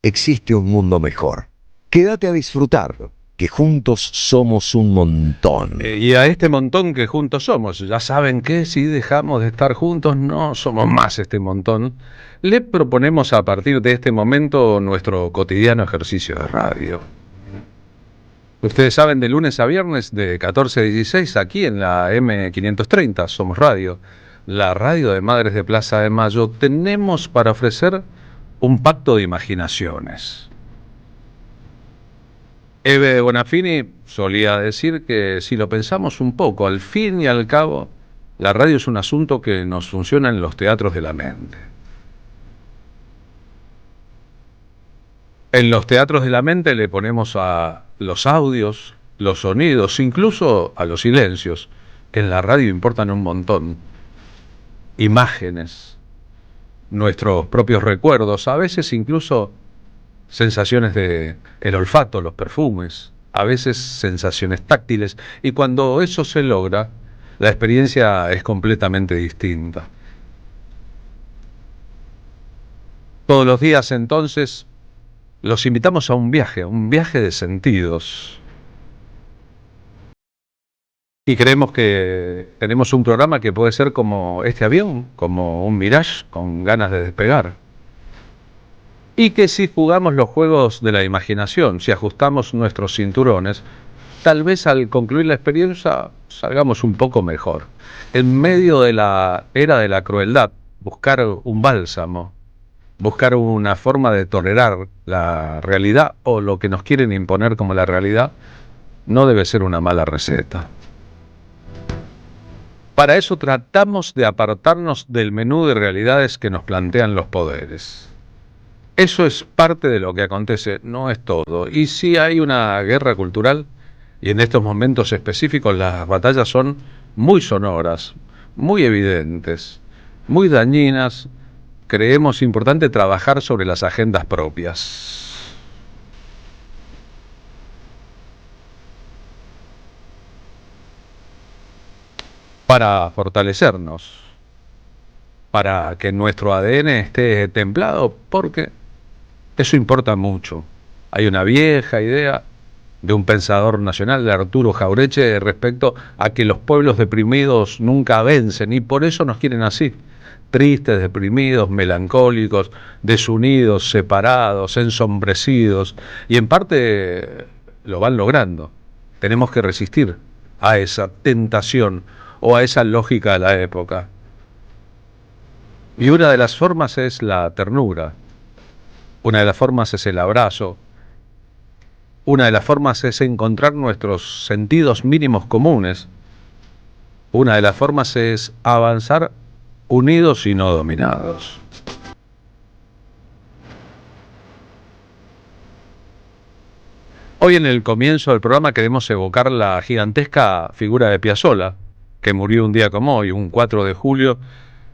existe un mundo mejor. Quédate a disfrutarlo, que juntos somos un montón. Y a este montón que juntos somos, ya saben que si dejamos de estar juntos no somos más este montón. Le proponemos a partir de este momento nuestro cotidiano ejercicio de radio. Ustedes saben, de lunes a viernes de 14 a 16 aquí en la M530 Somos Radio, la radio de Madres de Plaza de Mayo. Tenemos para ofrecer un pacto de imaginaciones. Eve Bonafini solía decir que si lo pensamos un poco, al fin y al cabo, la radio es un asunto que nos funciona en los teatros de la mente. En los teatros de la mente le ponemos a los audios, los sonidos, incluso a los silencios, que en la radio importan un montón. Imágenes, nuestros propios recuerdos, a veces incluso sensaciones de el olfato, los perfumes, a veces sensaciones táctiles, y cuando eso se logra, la experiencia es completamente distinta. Todos los días entonces los invitamos a un viaje de sentidos. Y creemos que tenemos un programa que puede ser como este avión, como un Mirage con ganas de despegar. Y que si jugamos los juegos de la imaginación, si ajustamos nuestros cinturones, tal vez al concluir la experiencia salgamos un poco mejor. En medio de la era de la crueldad, buscar un bálsamo, buscar una forma de tolerar la realidad o lo que nos quieren imponer como la realidad, no debe ser una mala receta. Para eso tratamos de apartarnos del menú de realidades que nos plantean los poderes. Eso es parte de lo que acontece, no es todo. Y sí hay una guerra cultural, y en estos momentos específicos las batallas son muy sonoras, muy evidentes, muy dañinas. Creemos importante trabajar sobre las agendas propias. Para fortalecernos, para que nuestro ADN esté templado, porque eso importa mucho. Hay una vieja idea de un pensador nacional, de Arturo Jauretche, respecto a que los pueblos deprimidos nunca vencen, y por eso nos quieren así. Tristes, deprimidos, melancólicos, desunidos, separados, ensombrecidos, y en parte lo van logrando. Tenemos que resistir a esa tentación o a esa lógica de la época. Y una de las formas es la ternura, una de las formas es el abrazo, una de las formas es encontrar nuestros sentidos mínimos comunes, una de las formas es avanzar unidos y no dominados. Hoy en el comienzo del programa queremos evocar la gigantesca figura de Piazzolla, que murió un día como hoy, un 4 de julio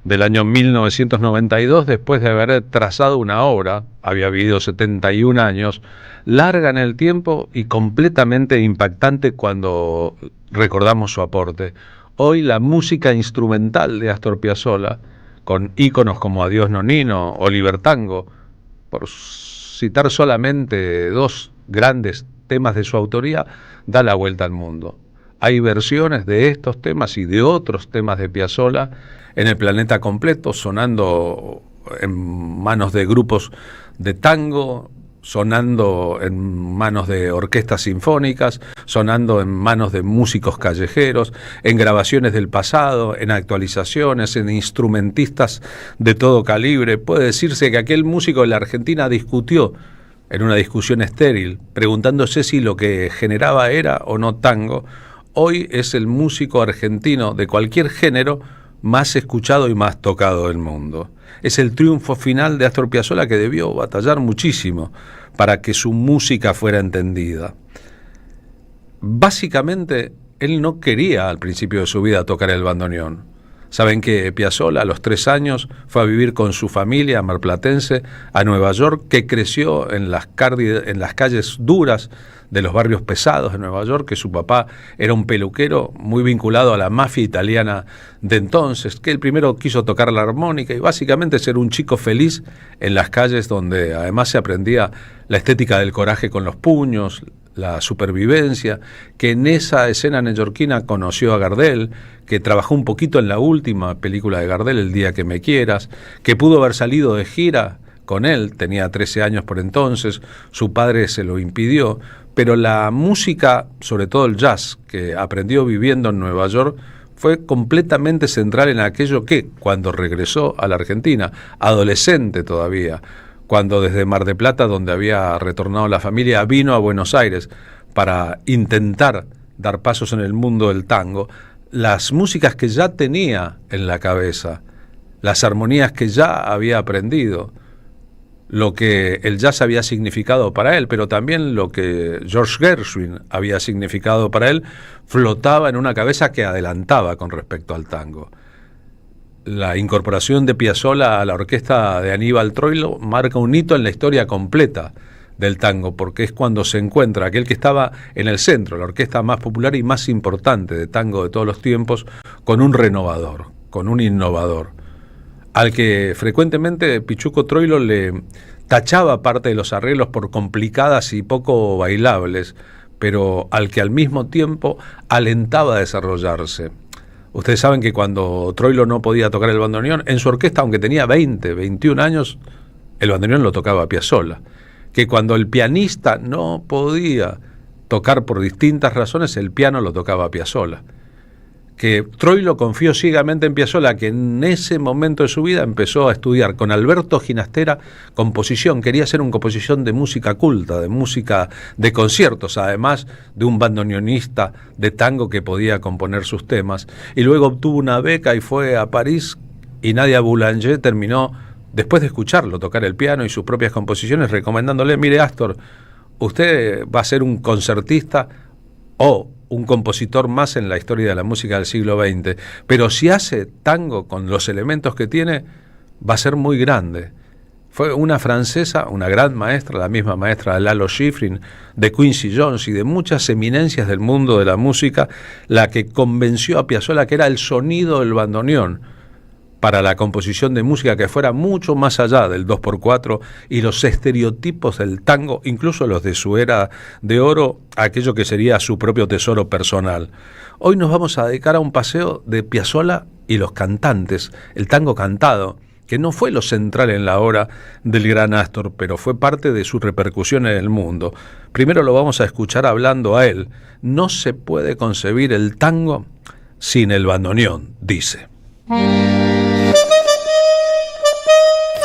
del año 1992, después de haber trazado una obra, había vivido 71 años, larga en el tiempo y completamente impactante cuando recordamos su aporte. Hoy la música instrumental de Astor Piazzolla, con íconos como Adiós Nonino, Oliver Tango, por citar solamente dos grandes temas de su autoría, da la vuelta al mundo. Hay versiones de estos temas y de otros temas de Piazzolla en el planeta completo, sonando en manos de grupos de tango, sonando en manos de orquestas sinfónicas, sonando en manos de músicos callejeros, en grabaciones del pasado, en actualizaciones, en instrumentistas de todo calibre. Puede decirse que aquel músico de la Argentina discutió en una discusión estéril, preguntándose si lo que generaba era o no tango. Hoy es el músico argentino de cualquier género más escuchado y más tocado del mundo. Es el triunfo final de Astor Piazzolla, que debió batallar muchísimo para que su música fuera entendida. Básicamente, él no quería al principio de su vida tocar el bandoneón. Saben que Piazzolla a los 3 años fue a vivir con su familia marplatense a Nueva York, que creció en las calles duras de los barrios pesados de Nueva York, que su papá era un peluquero muy vinculado a la mafia italiana de entonces, que él primero quiso tocar la armónica y básicamente ser un chico feliz en las calles, donde además se aprendía la estética del coraje con los puños, la supervivencia, que en esa escena neoyorquina conoció a Gardel, que trabajó un poquito en la última película de Gardel, El día que me quieras, que pudo haber salido de gira con él, tenía 13 años por entonces, su padre se lo impidió, pero la música, sobre todo el jazz, que aprendió viviendo en Nueva York, fue completamente central en aquello que, cuando regresó a la Argentina, adolescente todavía, cuando desde Mar del Plata, donde había retornado la familia, vino a Buenos Aires para intentar dar pasos en el mundo del tango, las músicas que ya tenía en la cabeza, las armonías que ya había aprendido, lo que el jazz había significado para él, pero también lo que George Gershwin había significado para él, flotaba en una cabeza que adelantaba con respecto al tango. La incorporación de Piazzolla a la orquesta de Aníbal Troilo marca un hito en la historia completa del tango, porque es cuando se encuentra aquel que estaba en el centro, la orquesta más popular y más importante de tango de todos los tiempos, con un renovador, con un innovador, al que frecuentemente Pichuco Troilo le tachaba parte de los arreglos por complicadas y poco bailables, pero al que al mismo tiempo alentaba a desarrollarse. Ustedes saben que cuando Troilo no podía tocar el bandoneón, en su orquesta, aunque tenía 20, 21 años, el bandoneón lo tocaba Piazzolla. Que cuando el pianista no podía tocar por distintas razones, el piano lo tocaba Piazzolla. Que Troilo confió ciegamente en Piazzolla, que en ese momento de su vida empezó a estudiar con Alberto Ginastera composición. Quería hacer una composición de música culta, de música de conciertos, además de un bandoneonista de tango que podía componer sus temas. Y luego obtuvo una beca y fue a París, y Nadia Boulanger terminó, después de escucharlo tocar el piano y sus propias composiciones, recomendándole: mire, Astor, usted va a ser un concertista o un compositor más en la historia de la música del siglo XX, pero si hace tango con los elementos que tiene, va a ser muy grande. Fue una francesa, una gran maestra, la misma maestra de Lalo Schifrin, de Quincy Jones y de muchas eminencias del mundo de la música, la que convenció a Piazzolla que era el sonido del bandoneón para la composición de música que fuera mucho más allá del 2x4 y los estereotipos del tango, incluso los de su era de oro, aquello que sería su propio tesoro personal. Hoy nos vamos a dedicar a un paseo de Piazzolla y los cantantes, el tango cantado, que no fue lo central en la obra del gran Astor, pero fue parte de su repercusión en el mundo. Primero lo vamos a escuchar hablando a él. No se puede concebir el tango sin el bandoneón, dice.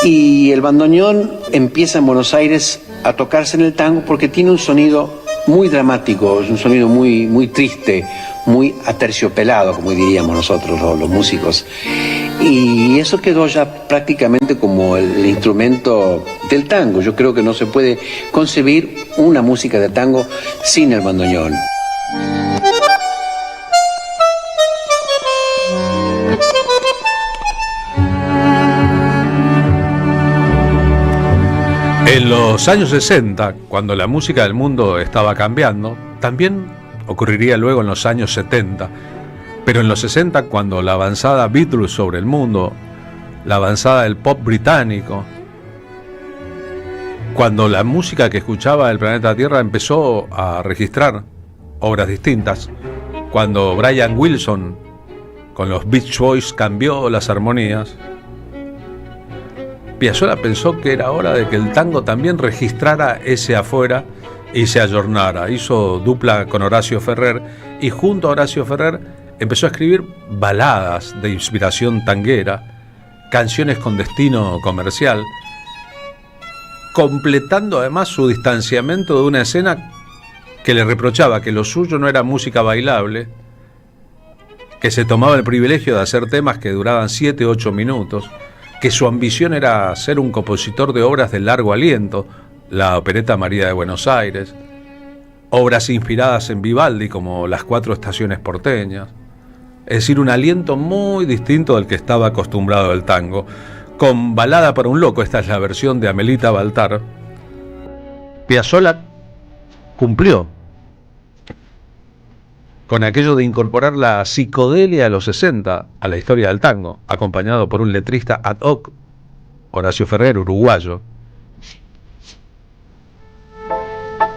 Y el bandoneón empieza en Buenos Aires a tocarse en el tango porque tiene un sonido muy dramático, es un sonido muy, muy triste, muy aterciopelado, como diríamos nosotros los músicos. Y eso quedó ya prácticamente como el instrumento del tango. Yo creo que no se puede concebir una música de tango sin el bandoneón. En los años 60, cuando la música del mundo estaba cambiando, también ocurriría luego en los años 70, pero en los 60, cuando la avanzada Beatles sobre el mundo, la avanzada del pop británico, cuando la música que escuchaba el planeta Tierra empezó a registrar obras distintas, cuando Brian Wilson con los Beach Boys cambió las armonías, Piazzolla pensó que era hora de que el tango también registrara ese afuera y se ayornara. Hizo dupla con Horacio Ferrer y junto a Horacio Ferrer empezó a escribir baladas de inspiración tanguera, canciones con destino comercial, completando además su distanciamiento de una escena que le reprochaba que lo suyo no era música bailable, que se tomaba el privilegio de hacer temas que duraban 7 u 8 minutos, que su ambición era ser un compositor de obras de largo aliento, la opereta María de Buenos Aires, obras inspiradas en Vivaldi como Las 4 estaciones porteñas, es decir, un aliento muy distinto al que estaba acostumbrado el tango. Con Balada para un loco, esta es la versión de Amelita Baltar, Piazzolla cumplió con aquello de incorporar la psicodelia de los 60 a la historia del tango, acompañado por un letrista ad hoc, Horacio Ferrer, uruguayo.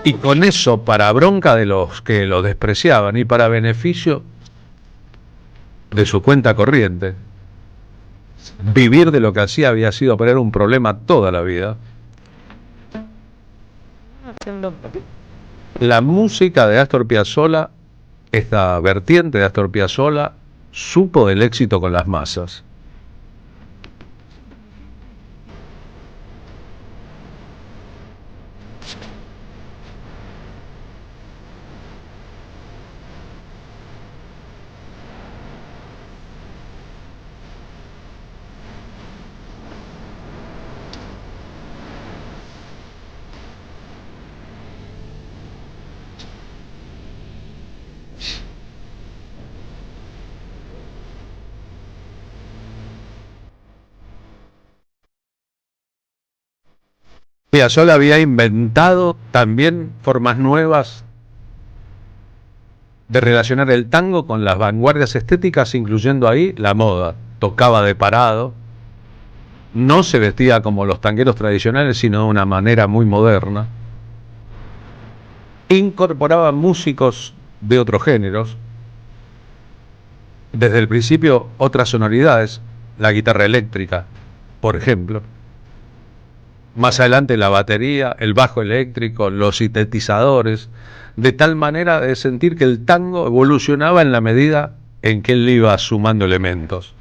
Y con eso, para bronca de los que lo despreciaban y para beneficio de su cuenta corriente, vivir de lo que hacía había sido para él un problema toda la vida. La música de Astor Piazzolla, esta vertiente de Astor Piazzolla, supo del éxito con las masas. Piazzolla había inventado también formas nuevas de relacionar el tango con las vanguardias estéticas, incluyendo ahí la moda. Tocaba de parado, no se vestía como los tangueros tradicionales, sino de una manera muy moderna. Incorporaba músicos de otros géneros, desde el principio otras sonoridades, la guitarra eléctrica, por ejemplo. Más adelante la batería, el bajo eléctrico, los sintetizadores, de tal manera de sentir que el tango evolucionaba en la medida en que él iba sumando elementos.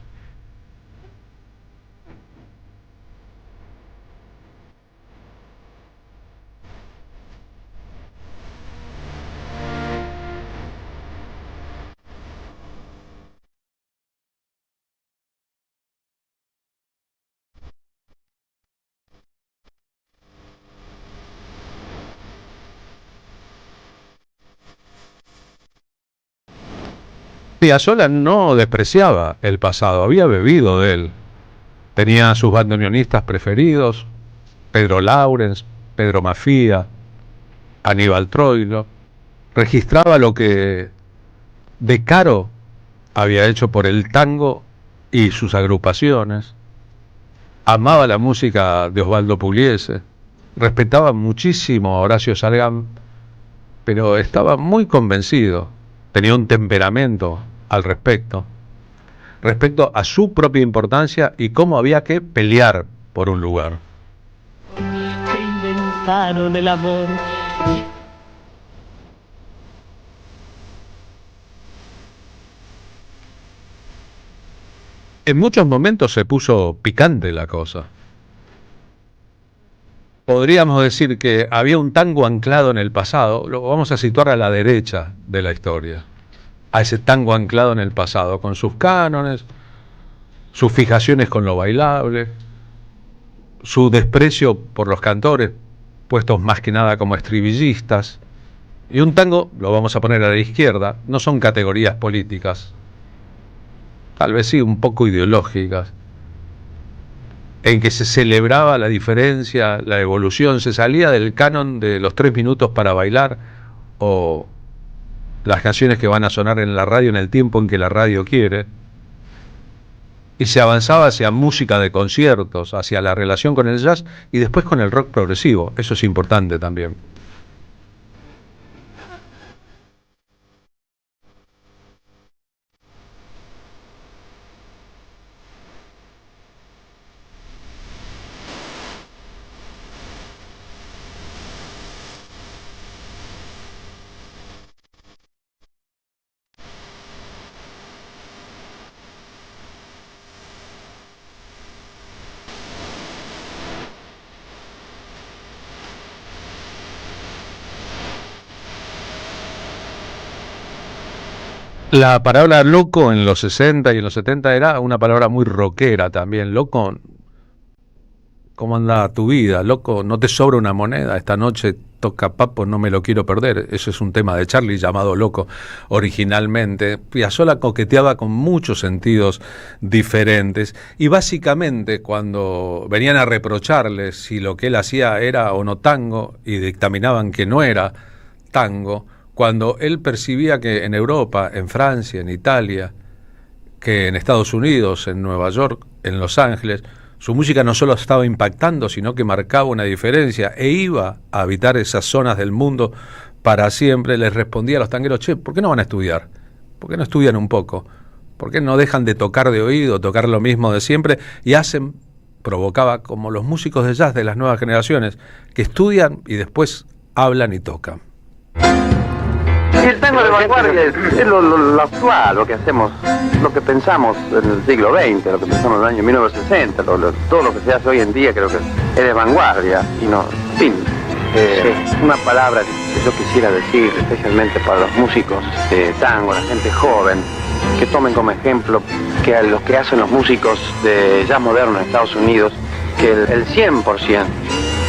Piazzolla no despreciaba el pasado, había bebido de él. Tenía sus bandoneonistas preferidos, Pedro Laurens, Pedro Mafía, Aníbal Troilo. Registraba lo que De Caro había hecho por el tango y sus agrupaciones. Amaba la música de Osvaldo Pugliese, respetaba muchísimo a Horacio Salgán, pero estaba muy convencido, tenía un temperamento al respecto a su propia importancia y cómo había que pelear por un lugar. Que inventaron el amor. En muchos momentos se puso picante la cosa. Podríamos decir que había un tango anclado en el pasado, lo vamos a situar a la derecha de la historia, a ese tango anclado en el pasado, con sus cánones, sus fijaciones con lo bailable, su desprecio por los cantores, puestos más que nada como estribillistas, y un tango, lo vamos a poner a la izquierda, no son categorías políticas, tal vez sí un poco ideológicas, en que se celebraba la diferencia, la evolución, se salía del canon de los 3 minutos para bailar o las canciones que van a sonar en la radio en el tiempo en que la radio quiere, y se avanzaba hacia música de conciertos, hacia la relación con el jazz y después con el rock progresivo. Eso es importante también. La palabra loco en los 60 y en los 70 era una palabra muy rockera también. Loco ¿cómo anda tu vida? Loco, ¿no te sobra una moneda? Esta noche toca Papo, no me lo quiero perder. Eso es un tema de Charlie llamado Loco originalmente. Piazzolla coqueteaba con muchos sentidos diferentes y básicamente cuando venían a reprocharle si lo que él hacía era o no tango y dictaminaban que no era tango, cuando él percibía que en Europa, en Francia, en Italia, que en Estados Unidos, en Nueva York, en Los Ángeles, su música no solo estaba impactando, sino que marcaba una diferencia e iba a habitar esas zonas del mundo para siempre. Les respondía a los tangueros: che, ¿por qué no van a estudiar? ¿Por qué no estudian un poco? ¿Por qué no dejan de tocar de oído, tocar lo mismo de siempre? Y provocaba como los músicos de jazz de las nuevas generaciones, que estudian y después hablan y tocan. Y el tango de vanguardia es lo actual, lo que hacemos, lo que pensamos en el siglo XX, lo que pensamos en el año 1960, todo lo que se hace hoy en día creo que es de vanguardia. Y no, en fin, una palabra que yo quisiera decir, especialmente para los músicos de tango, la gente joven, que tomen como ejemplo que lo que hacen los músicos de jazz moderno en Estados Unidos, que el 100%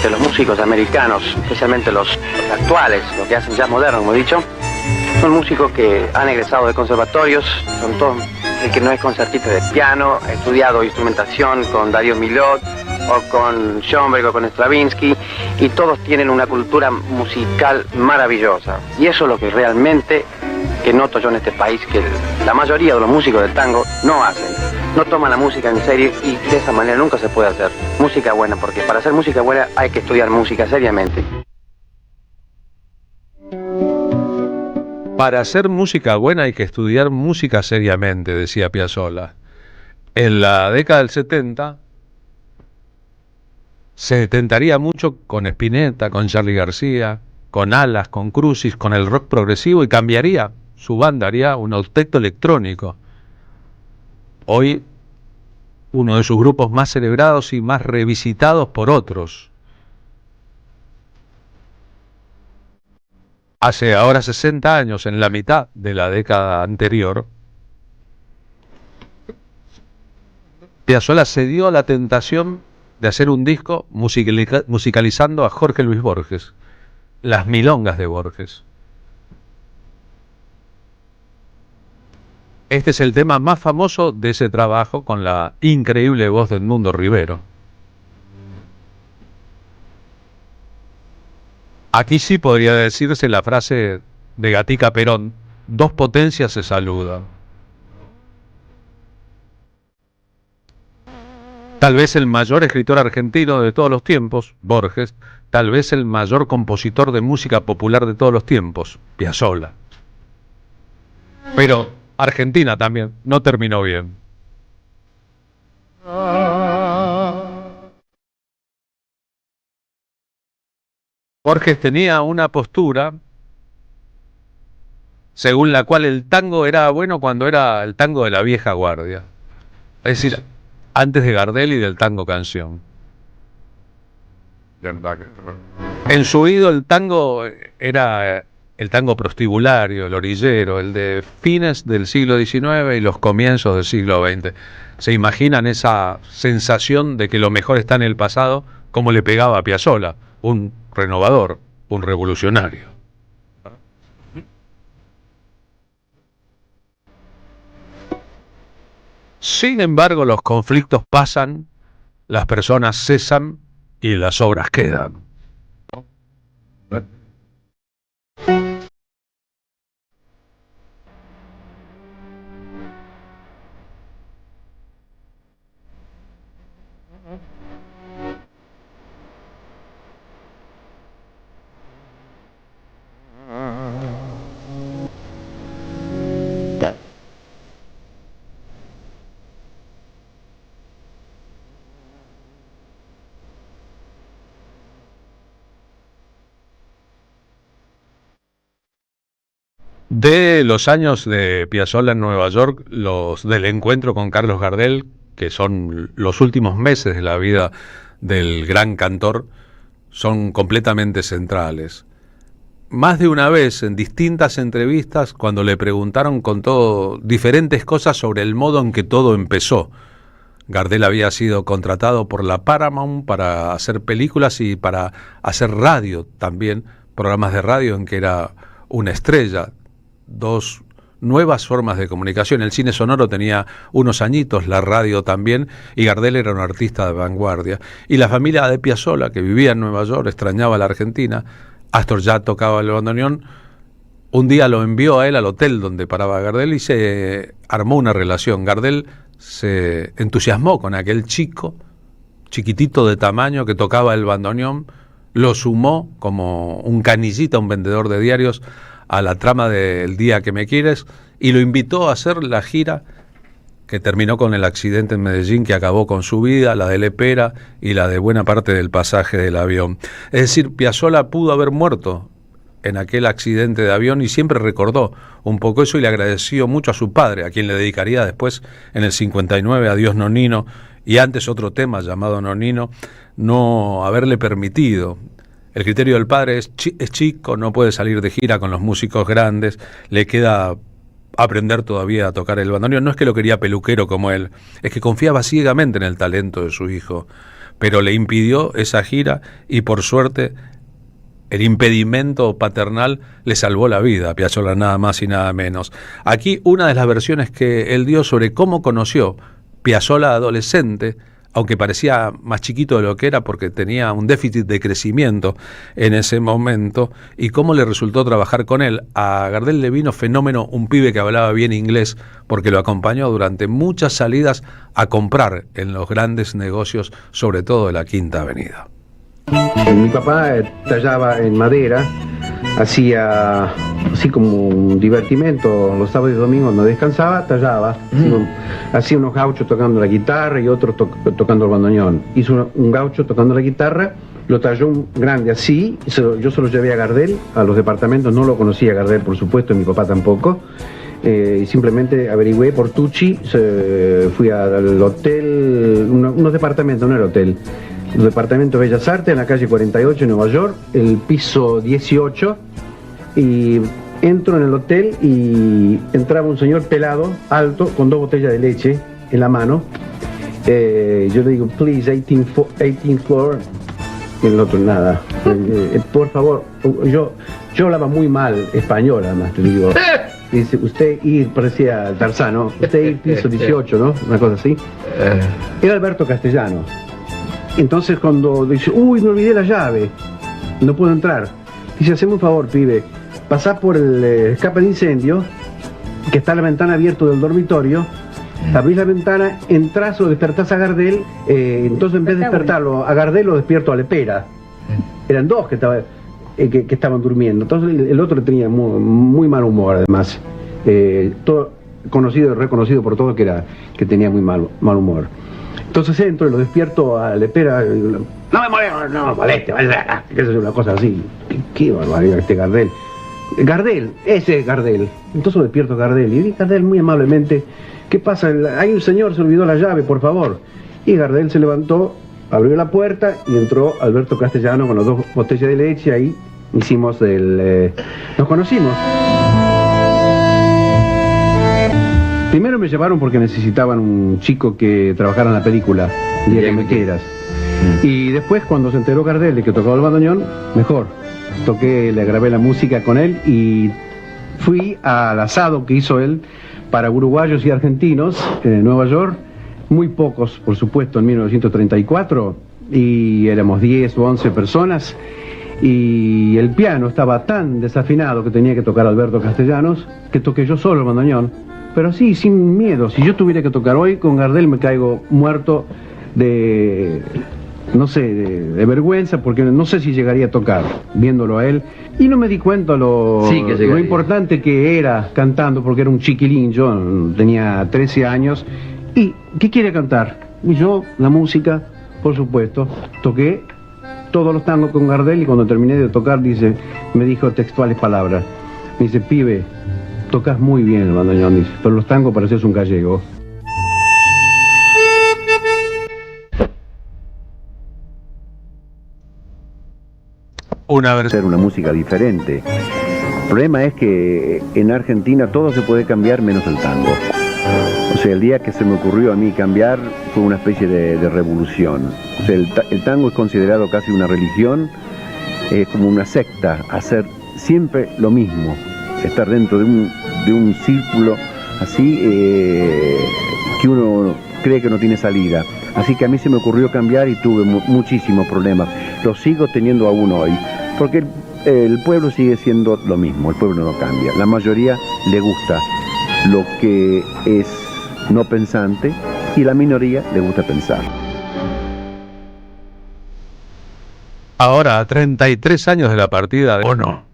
de los músicos americanos, especialmente los actuales, los que hacen jazz moderno, como he dicho, son músicos que han egresado de conservatorios, son todos, el que no es concertista de piano, ha estudiado instrumentación con Darío Milhaud, o con Schoenberg, o con Stravinsky, y todos tienen una cultura musical maravillosa. Y eso es lo que realmente, que noto yo en este país, que la mayoría de los músicos del tango no hacen. No toman la música en serio y de esa manera nunca se puede hacer música buena, porque para hacer música buena hay que estudiar música seriamente. Para hacer música buena hay que estudiar música seriamente, decía Piazzolla. En la década del 70 se tentaría mucho con Spinetta, con Charly García, con Alas, con Crucis, con el rock progresivo, y cambiaría su banda, haría un octeto electrónico. Hoy uno de sus grupos más celebrados y más revisitados por otros. Hace ahora 60 años, en la mitad de la década anterior, Piazzolla cedió a la tentación de hacer un disco musicalizando a Jorge Luis Borges, Las Milongas de Borges. Este es el tema más famoso de ese trabajo, con la increíble voz de Edmundo Rivero. Aquí sí podría decirse la frase de Gatica Perón: dos potencias se saludan. Tal vez el mayor escritor argentino de todos los tiempos, Borges; tal vez el mayor compositor de música popular de todos los tiempos, Piazzolla. Pero Argentina también no terminó bien. Borges tenía una postura según la cual el tango era bueno cuando era el tango de la vieja guardia, es decir, antes de Gardel y del tango canción. En su oído el tango era el tango prostibulario, el orillero, el de fines del siglo XIX y los comienzos del siglo XX. ¿Se imaginan esa sensación de que lo mejor está en el pasado, como le pegaba a Piazzolla, un renovador, un revolucionario? Sin embargo, los conflictos pasan, las personas cesan y las obras quedan. De los años de Piazzolla en Nueva York, los del encuentro con Carlos Gardel, que son los últimos meses de la vida del gran cantor, son completamente centrales. Más de una vez, en distintas entrevistas, cuando le preguntaron, contó diferentes cosas sobre el modo en que todo empezó. Gardel había sido contratado por la Paramount para hacer películas y para hacer radio también, programas de radio en que era una estrella. Dos nuevas formas de comunicación. El cine sonoro tenía unos añitos, la radio también, y Gardel era un artista de vanguardia. Y la familia de Piazzolla, que vivía en Nueva York, extrañaba la Argentina. Astor ya tocaba el bandoneón. Un día lo envió a él al hotel donde paraba Gardel y se armó una relación. Gardel se entusiasmó con aquel chico, chiquitito de tamaño, que tocaba el bandoneón, lo sumó como un canillita, un vendedor de diarios, a la trama del Día que me quieres, y lo invitó a hacer la gira que terminó con el accidente en Medellín, que acabó con su vida, la de Lepera y la de buena parte del pasaje del avión. Es decir, Piazzolla pudo haber muerto en aquel accidente de avión y siempre recordó un poco eso y le agradeció mucho a su padre, a quien le dedicaría después en el 59 Adiós Nonino, y antes otro tema llamado Nonino, no haberle permitido. El criterio del padre es chico, no puede salir de gira con los músicos grandes, le queda aprender todavía a tocar el bandoneón. No es que lo quería peluquero como él, es que confiaba ciegamente en el talento de su hijo, pero le impidió esa gira y por suerte el impedimento paternal le salvó la vida a Piazzolla, nada más y nada menos. Aquí una de las versiones que él dio sobre cómo conoció Piazzolla adolescente, aunque parecía más chiquito de lo que era porque tenía un déficit de crecimiento en ese momento, y cómo le resultó trabajar con él. A Gardel le vino fenómeno un pibe que hablaba bien inglés, porque lo acompañó durante muchas salidas a comprar en los grandes negocios, sobre todo de la Quinta Avenida. Mi papá tallaba en madera, hacía así como un divertimento, los sábados y domingos no descansaba, tallaba, hacía unos gauchos tocando la guitarra y otros tocando el bandoneón. Hizo un gaucho tocando la guitarra, lo talló un grande así, yo se lo llevé a Gardel, a los departamentos, no lo conocía Gardel por supuesto, mi papá tampoco, y simplemente averigüé por Tucci, fui al hotel, unos departamentos, no el hotel, el departamento Bellas Artes en la calle 48 en Nueva York, el piso 18, y entro en el hotel y entraba un señor pelado, alto, con 2 botellas de leche en la mano. Yo le digo, please, 18th floor, y el otro nada. Por favor, yo hablaba muy mal español, además, te digo. Dice, usted ir, parecía Tarzano, usted ir piso 18, ¿no? Una cosa así. Era Alberto Castellano. Entonces cuando dice, uy, me olvidé la llave, no puedo entrar. Dice, haceme un favor, pibe, pasá por el escape de incendio, que está la ventana abierta del dormitorio, abrís la ventana, entrás o despertás a Gardel, entonces en vez de despertarlo a Gardel lo despierto a Lepera. Eran 2 que estaban durmiendo, entonces el otro tenía muy mal humor además, todo conocido y reconocido por todos que tenía muy mal humor. Entonces entro y lo despierto a Lepera, no me moleste, vaya, que es una cosa así. Qué barbaridad este Gardel. Gardel, ese es Gardel. Entonces lo despierto a Gardel y Gardel muy amablemente, ¿qué pasa? Hay un señor, se olvidó la llave, por favor. Y Gardel se levantó, abrió la puerta y entró Alberto Castellano con las 2 botellas de leche. Ahí hicimos nos conocimos. Primero me llevaron porque necesitaban un chico que trabajara en la película, Día que me quieras. Y después, cuando se enteró Gardel de que tocaba el bandoneón, mejor. Le grabé la música con él y fui al asado que hizo él para uruguayos y argentinos en Nueva York. Muy pocos, por supuesto, en 1934. Y éramos 10 o 11 personas. Y el piano estaba tan desafinado que tenía que tocar Alberto Castellanos, que toqué yo solo el bandoneón. Pero sí, sin miedo. Si yo tuviera que tocar hoy con Gardel me caigo muerto de vergüenza, porque no sé si llegaría a tocar viéndolo a él. Y no me di cuenta lo importante que era cantando, porque era un chiquilín, yo tenía 13 años. ¿Y qué quiere cantar? Y yo, la música, por supuesto, toqué todos los tangos con Gardel y cuando terminé de tocar, me dijo textuales palabras. Me dice, pibe, tocas muy bien el bandoneón, dice, pero los tangos pareces un gallego. Hacer una música diferente. El problema es que en Argentina todo se puede cambiar menos el tango. O sea, el día que se me ocurrió a mí cambiar fue una especie de revolución. O sea, el tango es considerado casi una religión, como una secta, hacer siempre lo mismo, estar dentro de un círculo así que uno cree que no tiene salida. Así que a mí se me ocurrió cambiar y tuve muchísimos problemas. Los sigo teniendo aún hoy, porque el pueblo sigue siendo lo mismo, el pueblo no cambia. La mayoría le gusta lo que es no pensante y la minoría le gusta pensar. Ahora, a 33 años de la partida, ¿o no?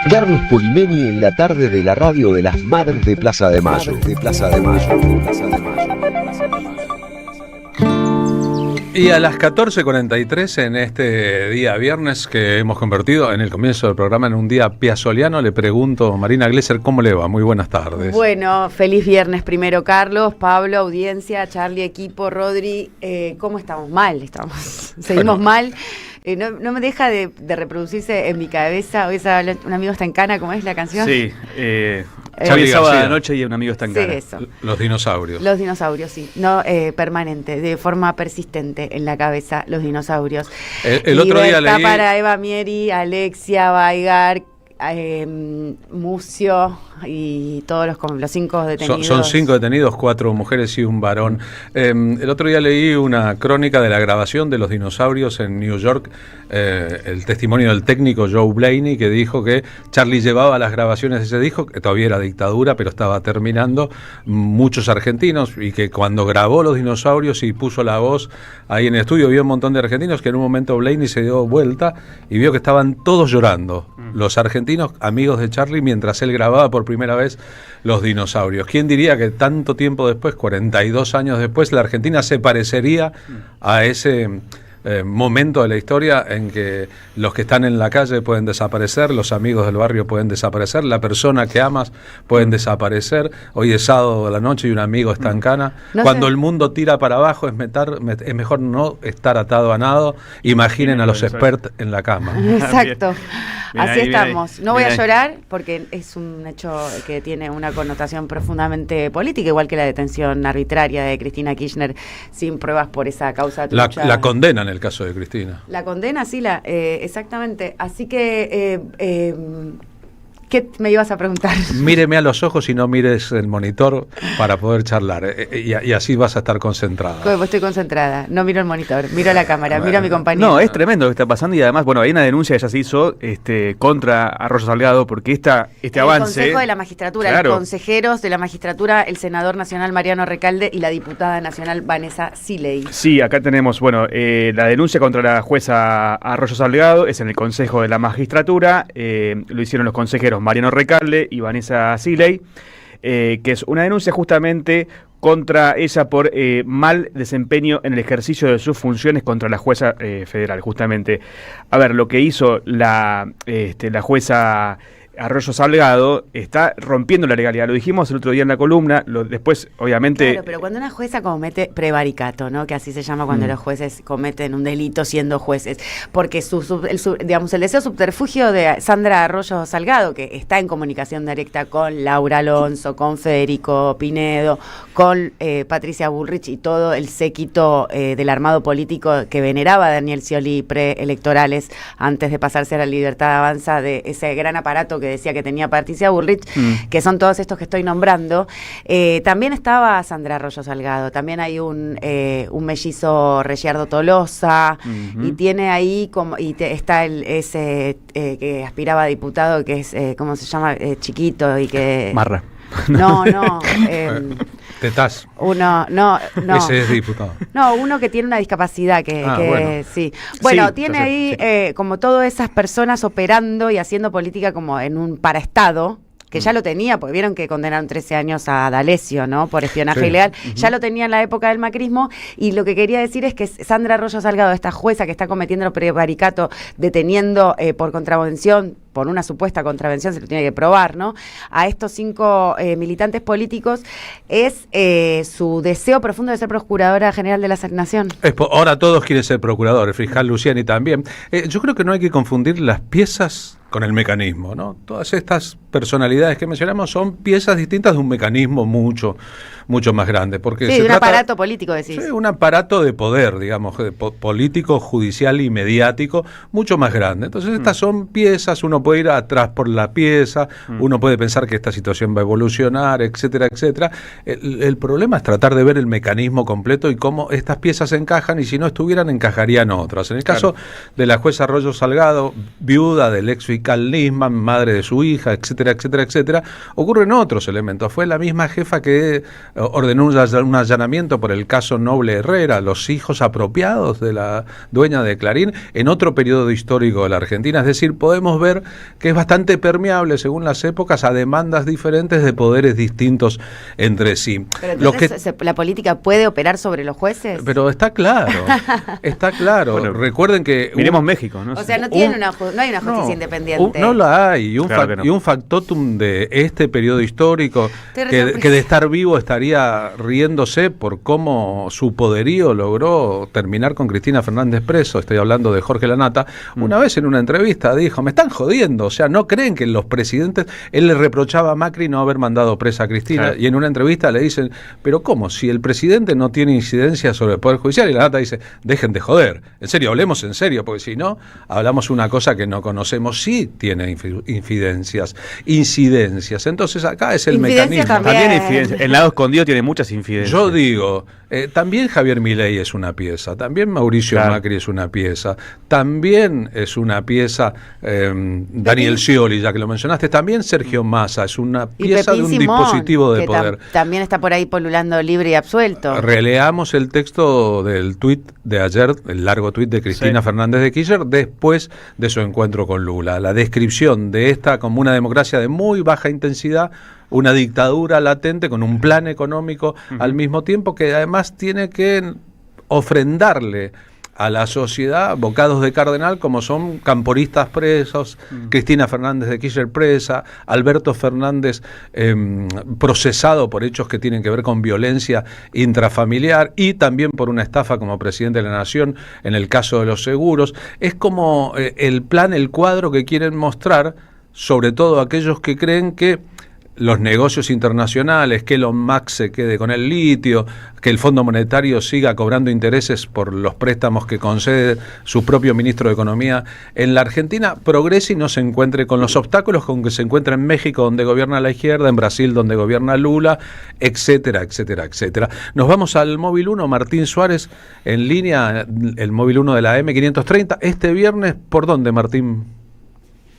Carlos Polimeni en la tarde de la radio de las Madres de Plaza de Mayo. Y a las 14:43 en este día viernes que hemos convertido en el comienzo del programa en un día piazzoliano, le pregunto, Marina Glesser, ¿cómo le va? Muy buenas tardes. Bueno, feliz viernes primero, Carlos, Pablo, audiencia, Charlie, equipo, Rodri. ¿Cómo estamos? Mal, seguimos mal. No me deja de reproducirse en mi cabeza. Hoy un amigo está en cana, ¿cómo es la canción? Sí, Charlie sábado García. de noche y un amigo está en cana. Sí, eso. Los dinosaurios. Los dinosaurios, sí. No, permanente, de forma persistente en la cabeza, los dinosaurios. El otro día Libertad leí... para Eva Mieri, Alexia, Baigar, Mucio y todos los 5 detenidos. Son 5 detenidos, 4 mujeres y un varón. El otro día leí una crónica de la grabación de los dinosaurios en New York, el testimonio del técnico Joe Blaney, que dijo que Charlie llevaba las grabaciones de ese disco, que todavía era dictadura, pero estaba terminando, muchos argentinos, y que cuando grabó los dinosaurios y puso la voz ahí en el estudio, vio un montón de argentinos, que en un momento Blaney se dio vuelta y vio que estaban todos llorando, los argentinos, amigos de Charlie, mientras él grababa por primera vez los dinosaurios. ¿Quién diría que tanto tiempo después, 42 años después, la Argentina se parecería a ese momento de la historia en que los que están en la calle pueden desaparecer, los amigos del barrio pueden desaparecer, la persona que amas pueden desaparecer. Hoy es sábado de la noche y un amigo está en cana. No Cuando sé. el mundo tira para abajo es mejor no estar atado a nada. Imaginen a los expertos en la cama. Exacto. Bien Así ahí, bien estamos. ahí, No voy bien a ahí. llorar porque es un hecho que tiene una connotación profundamente política, igual que la detención arbitraria de Cristina Kirchner sin pruebas por esa causa trucha. La condena en el caso de Cristina. La condena, sí, exactamente. Así que, ¿qué me ibas a preguntar? Míreme a los ojos y no mires el monitor para poder charlar. Y así vas a estar concentrada. Estoy concentrada, no miro el monitor, miro la cámara, miro a mi compañero. No, es tremendo lo que está pasando y además, bueno, hay una denuncia que ya se hizo contra Arroyo Salgado porque este avance... El Consejo de la Magistratura, Claro. los consejeros de la Magistratura, el senador nacional Mariano Recalde y la diputada nacional Vanessa Siley. Sí, acá tenemos, bueno, la denuncia contra la jueza Arroyo Salgado es en el Consejo de la Magistratura, lo hicieron los consejeros Mariano Recalde y Vanessa Siley, que es una denuncia justamente contra ella por mal desempeño en el ejercicio de sus funciones contra la jueza federal, justamente. A ver, lo que hizo la jueza Arroyo Salgado está rompiendo la legalidad. Lo dijimos el otro día en la columna, después, obviamente... Claro, pero cuando una jueza comete prevaricato, ¿no? Que así se llama cuando los jueces cometen un delito siendo jueces, porque digamos, el deseo subterfugio de Sandra Arroyo Salgado, que está en comunicación directa con Laura Alonso, con Federico Pinedo, con Patricia Bullrich y todo el séquito del armado político que veneraba a Daniel Scioli preelectorales antes de pasarse a la Libertad Avanza, de ese gran aparato que decía que tenía Patricia Bullrich, que son todos estos que estoy nombrando. También estaba Sandra Arroyo Salgado, también hay un mellizo Regiardo Tolosa, y tiene ahí está ese que aspiraba a diputado, que es, ¿cómo se llama? Chiquito y que... Marra. No. Tetaz. No. Ese es diputado. No, uno que tiene una discapacidad que bueno. sí. Bueno, Sí, tiene entonces, ahí como todas esas personas operando y haciendo política como en un paraestado, que ya lo tenía, porque vieron que condenaron 13 años a D'Alessio, ¿no? Por espionaje Sí. ilegal. Ya lo tenía en la época del macrismo, y lo que quería decir es que Sandra Arroyo Salgado, esta jueza que está cometiendo prevaricato, deteniendo por contravención, por una supuesta contravención, se lo tiene que probar, ¿no? A estos 5 militantes políticos, es su deseo profundo de ser Procuradora General de la Nación. Ahora todos quieren ser procuradores, fiscal Luciani también. Yo creo que no hay que confundir las piezas con el mecanismo, ¿no? Todas estas personalidades que mencionamos son piezas distintas de un mecanismo mucho más grande. Porque Sí, se de un trata, aparato político, decís. sí, un aparato de poder, digamos, político, judicial y mediático, mucho más grande. Entonces estas son piezas, uno puede ir atrás por la pieza, uno puede pensar que esta situación va a evolucionar, etcétera, etcétera. El problema es tratar de ver el mecanismo completo y cómo estas piezas encajan, y si no estuvieran, encajarían otras. En el caso de la jueza Arroyo Salgado, viuda del ex fiscal Nisman, madre de su hija, etcétera, etcétera, etcétera, ocurren otros elementos. Fue la misma jefa que ordenó un allanamiento por el caso Noble Herrera, los hijos apropiados de la dueña de Clarín, en otro periodo histórico de la Argentina. Es decir, podemos ver que es bastante permeable, según las épocas, a demandas diferentes de poderes distintos entre sí. Pero Lo que- entonces, ¿la política puede operar sobre los jueces? pero está claro, está claro. Bueno, recuerden que... Miremos México, ¿no? O sea, no hay una justicia no, independiente. No la hay, y Claro que no. y un factotum de este periodo histórico Estoy re que sorprendida. de estar vivo estaría riéndose por cómo su poderío logró terminar con Cristina Fernández preso. Estoy hablando de Jorge Lanata. Una vez en una entrevista dijo: me están jodiendo, o sea, no creen que los presidentes... Él le reprochaba a Macri no haber mandado presa a Cristina, Claro. y en una entrevista le dicen: pero ¿cómo? Si el presidente no tiene incidencia sobre el Poder Judicial. Y Lanata dice: dejen de joder, en serio, hablemos en serio, porque si no, hablamos una cosa que no conocemos. Sí tiene incidencias. Entonces acá es el Infidencias mecanismo. también. También infidencia. El lado escondido tiene muchas infidencias. Yo digo, también Javier Milei es una pieza, también Mauricio Claro. Macri es una pieza, también es una pieza Daniel Scioli, ya que lo mencionaste, también Sergio Massa es una Y pieza de Pepín un Simón, dispositivo de que poder. también está por ahí polulando libre y absuelto. Releamos el texto del tuit de ayer, el largo tuit de Cristina Sí. Fernández de Kirchner, después de su encuentro con Lula. La descripción de esta como una democracia de muy baja intensidad, una dictadura latente con un plan económico al mismo tiempo, que además tiene que ofrendarle a la sociedad bocados de cardenal como son camporistas presos, Cristina Fernández de Kirchner presa, Alberto Fernández procesado por hechos que tienen que ver con violencia intrafamiliar y también por una estafa como presidente de la Nación en el caso de los seguros. Es como el plan, el cuadro que quieren mostrar, sobre todo aquellos que creen que los negocios internacionales, que Elon Musk se quede con el litio, que el Fondo Monetario siga cobrando intereses por los préstamos que concede su propio ministro de Economía en la Argentina, progrese y no se encuentre con los obstáculos con que se encuentra en México, donde gobierna la izquierda, en Brasil, donde gobierna Lula, etcétera, etcétera, etcétera. Nos vamos al móvil 1, Martín Suárez, en línea, el móvil 1 de la M530. Este viernes, ¿por dónde, Martín?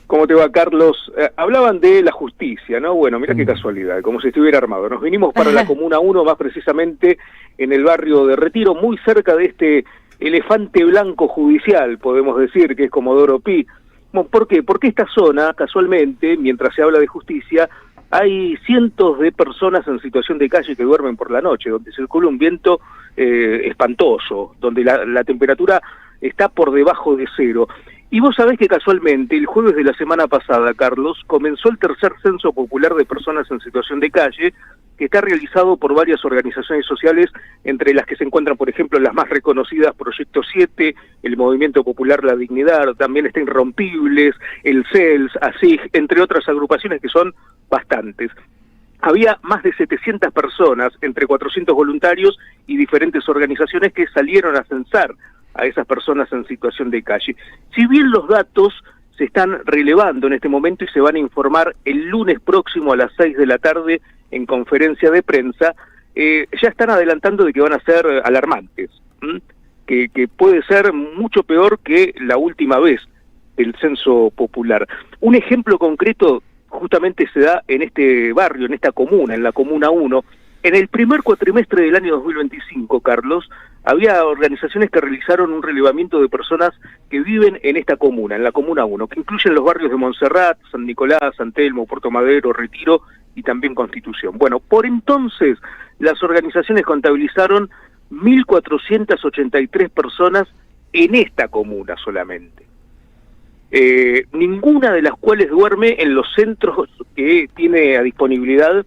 ¿Cómo te va, Carlos? Hablaban de la justicia, ¿no? Bueno, mira qué casualidad, como si estuviera armado. Nos vinimos para la Comuna 1, más precisamente en el barrio de Retiro, muy cerca de este elefante blanco judicial, podemos decir, que es Comodoro Pi. ¿Por qué? Porque esta zona, casualmente, mientras se habla de justicia, hay cientos de personas en situación de calle que duermen por la noche, donde circula un viento espantoso, donde la temperatura está por debajo de cero. Y vos sabés que casualmente el jueves de la semana pasada, Carlos, comenzó el tercer censo popular de personas en situación de calle, que está realizado por varias organizaciones sociales, entre las que se encuentran, por ejemplo, las más reconocidas, Proyecto 7, el Movimiento Popular La Dignidad, también está Irrompibles, el CELS, ASIG, entre otras agrupaciones que son bastantes. Había más de 700 personas, entre 400 voluntarios y diferentes organizaciones que salieron a censar a esas personas en situación de calle. Si bien los datos se están relevando en este momento y se van a informar el lunes próximo a las 6 de la tarde en conferencia de prensa, ya están adelantando de que van a ser alarmantes, que puede ser mucho peor que la última vez del censo popular. Un ejemplo concreto justamente se da en este barrio, en esta comuna, en la Comuna 1. En el primer cuatrimestre del año 2025, Carlos, había organizaciones que realizaron un relevamiento de personas que viven en esta comuna, en la Comuna 1, que incluyen los barrios de Montserrat, San Nicolás, San Telmo, Puerto Madero, Retiro y también Constitución. Bueno, por entonces las organizaciones contabilizaron 1.483 personas en esta comuna solamente. Ninguna de las cuales duerme en los centros que tiene a disponibilidad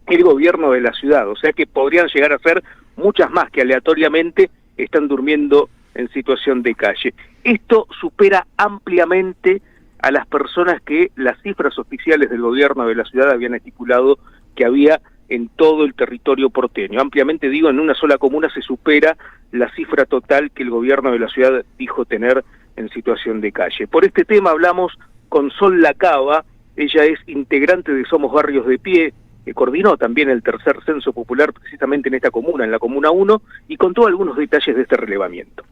el gobierno de la ciudad, o sea que podrían llegar a ser muchas más que aleatoriamente están durmiendo en situación de calle. Esto supera ampliamente a las personas que las cifras oficiales del gobierno de la ciudad habían estipulado que había en todo el territorio porteño. Ampliamente digo, en una sola comuna se supera la cifra total que el gobierno de la ciudad dijo tener en situación de calle. Por este tema hablamos con Sol Lacaba, ella es integrante de Somos Barrios de Pie, que coordinó también el tercer censo popular precisamente en esta comuna, en la Comuna 1, y contó algunos detalles de este relevamiento.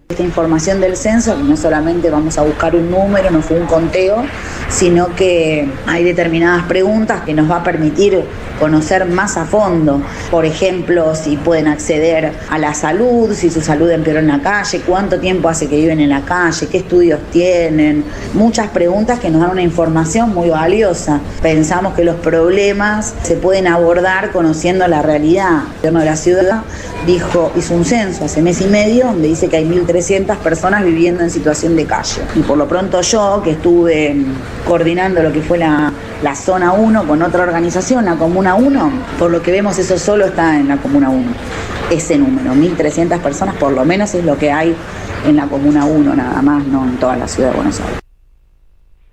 Esta información del censo, que no solamente vamos a buscar un número, no fue un conteo, sino que hay determinadas preguntas que nos va a permitir conocer más a fondo. Por ejemplo, si pueden acceder a la salud, si su salud empeoró en la calle, cuánto tiempo hace que viven en la calle, qué estudios tienen. Muchas preguntas que nos dan una información muy valiosa. Pensamos que los problemas se pueden abordar conociendo la realidad. El gobierno de la ciudad hizo un censo hace mes y medio donde dice que hay 1.300 personas viviendo en situación de calle. Y por lo pronto yo, que estuve coordinando lo que fue la zona 1 con otra organización, la Comuna 1, por lo que vemos eso solo está en la Comuna 1. Ese número, 1.300 personas por lo menos es lo que hay en la Comuna 1 nada más, no en toda la ciudad de Buenos Aires.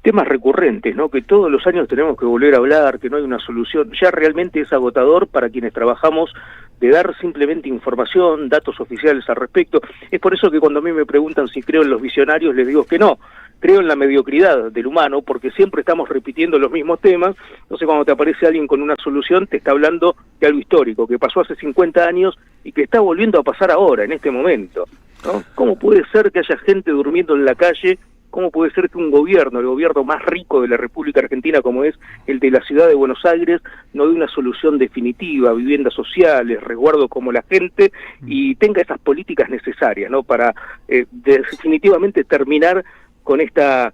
Temas recurrentes, ¿no? Que todos los años tenemos que volver a hablar, que no hay una solución. Ya realmente es agotador para quienes trabajamos de dar simplemente información, datos oficiales al respecto. Es por eso que cuando a mí me preguntan si creo en los visionarios, les digo que no. Creo en la mediocridad del humano, porque siempre estamos repitiendo los mismos temas. Entonces cuando te aparece alguien con una solución, te está hablando de algo histórico, que pasó hace 50 años y que está volviendo a pasar ahora, en este momento, ¿no? ¿Cómo puede ser que haya gente durmiendo en la calle? ¿Cómo puede ser que un gobierno, el gobierno más rico de la República Argentina, como es el de la ciudad de Buenos Aires, no dé una solución definitiva, viviendas sociales, resguardo como la gente, y tenga esas políticas necesarias, ¿no? Para definitivamente terminar con esta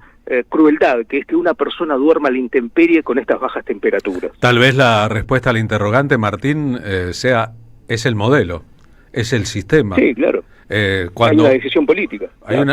crueldad, que es que una persona duerma a la intemperie con estas bajas temperaturas? Tal vez la respuesta al interrogante, Martín, es el modelo. es el sistema. Sí, claro. Cuando hay una decisión política.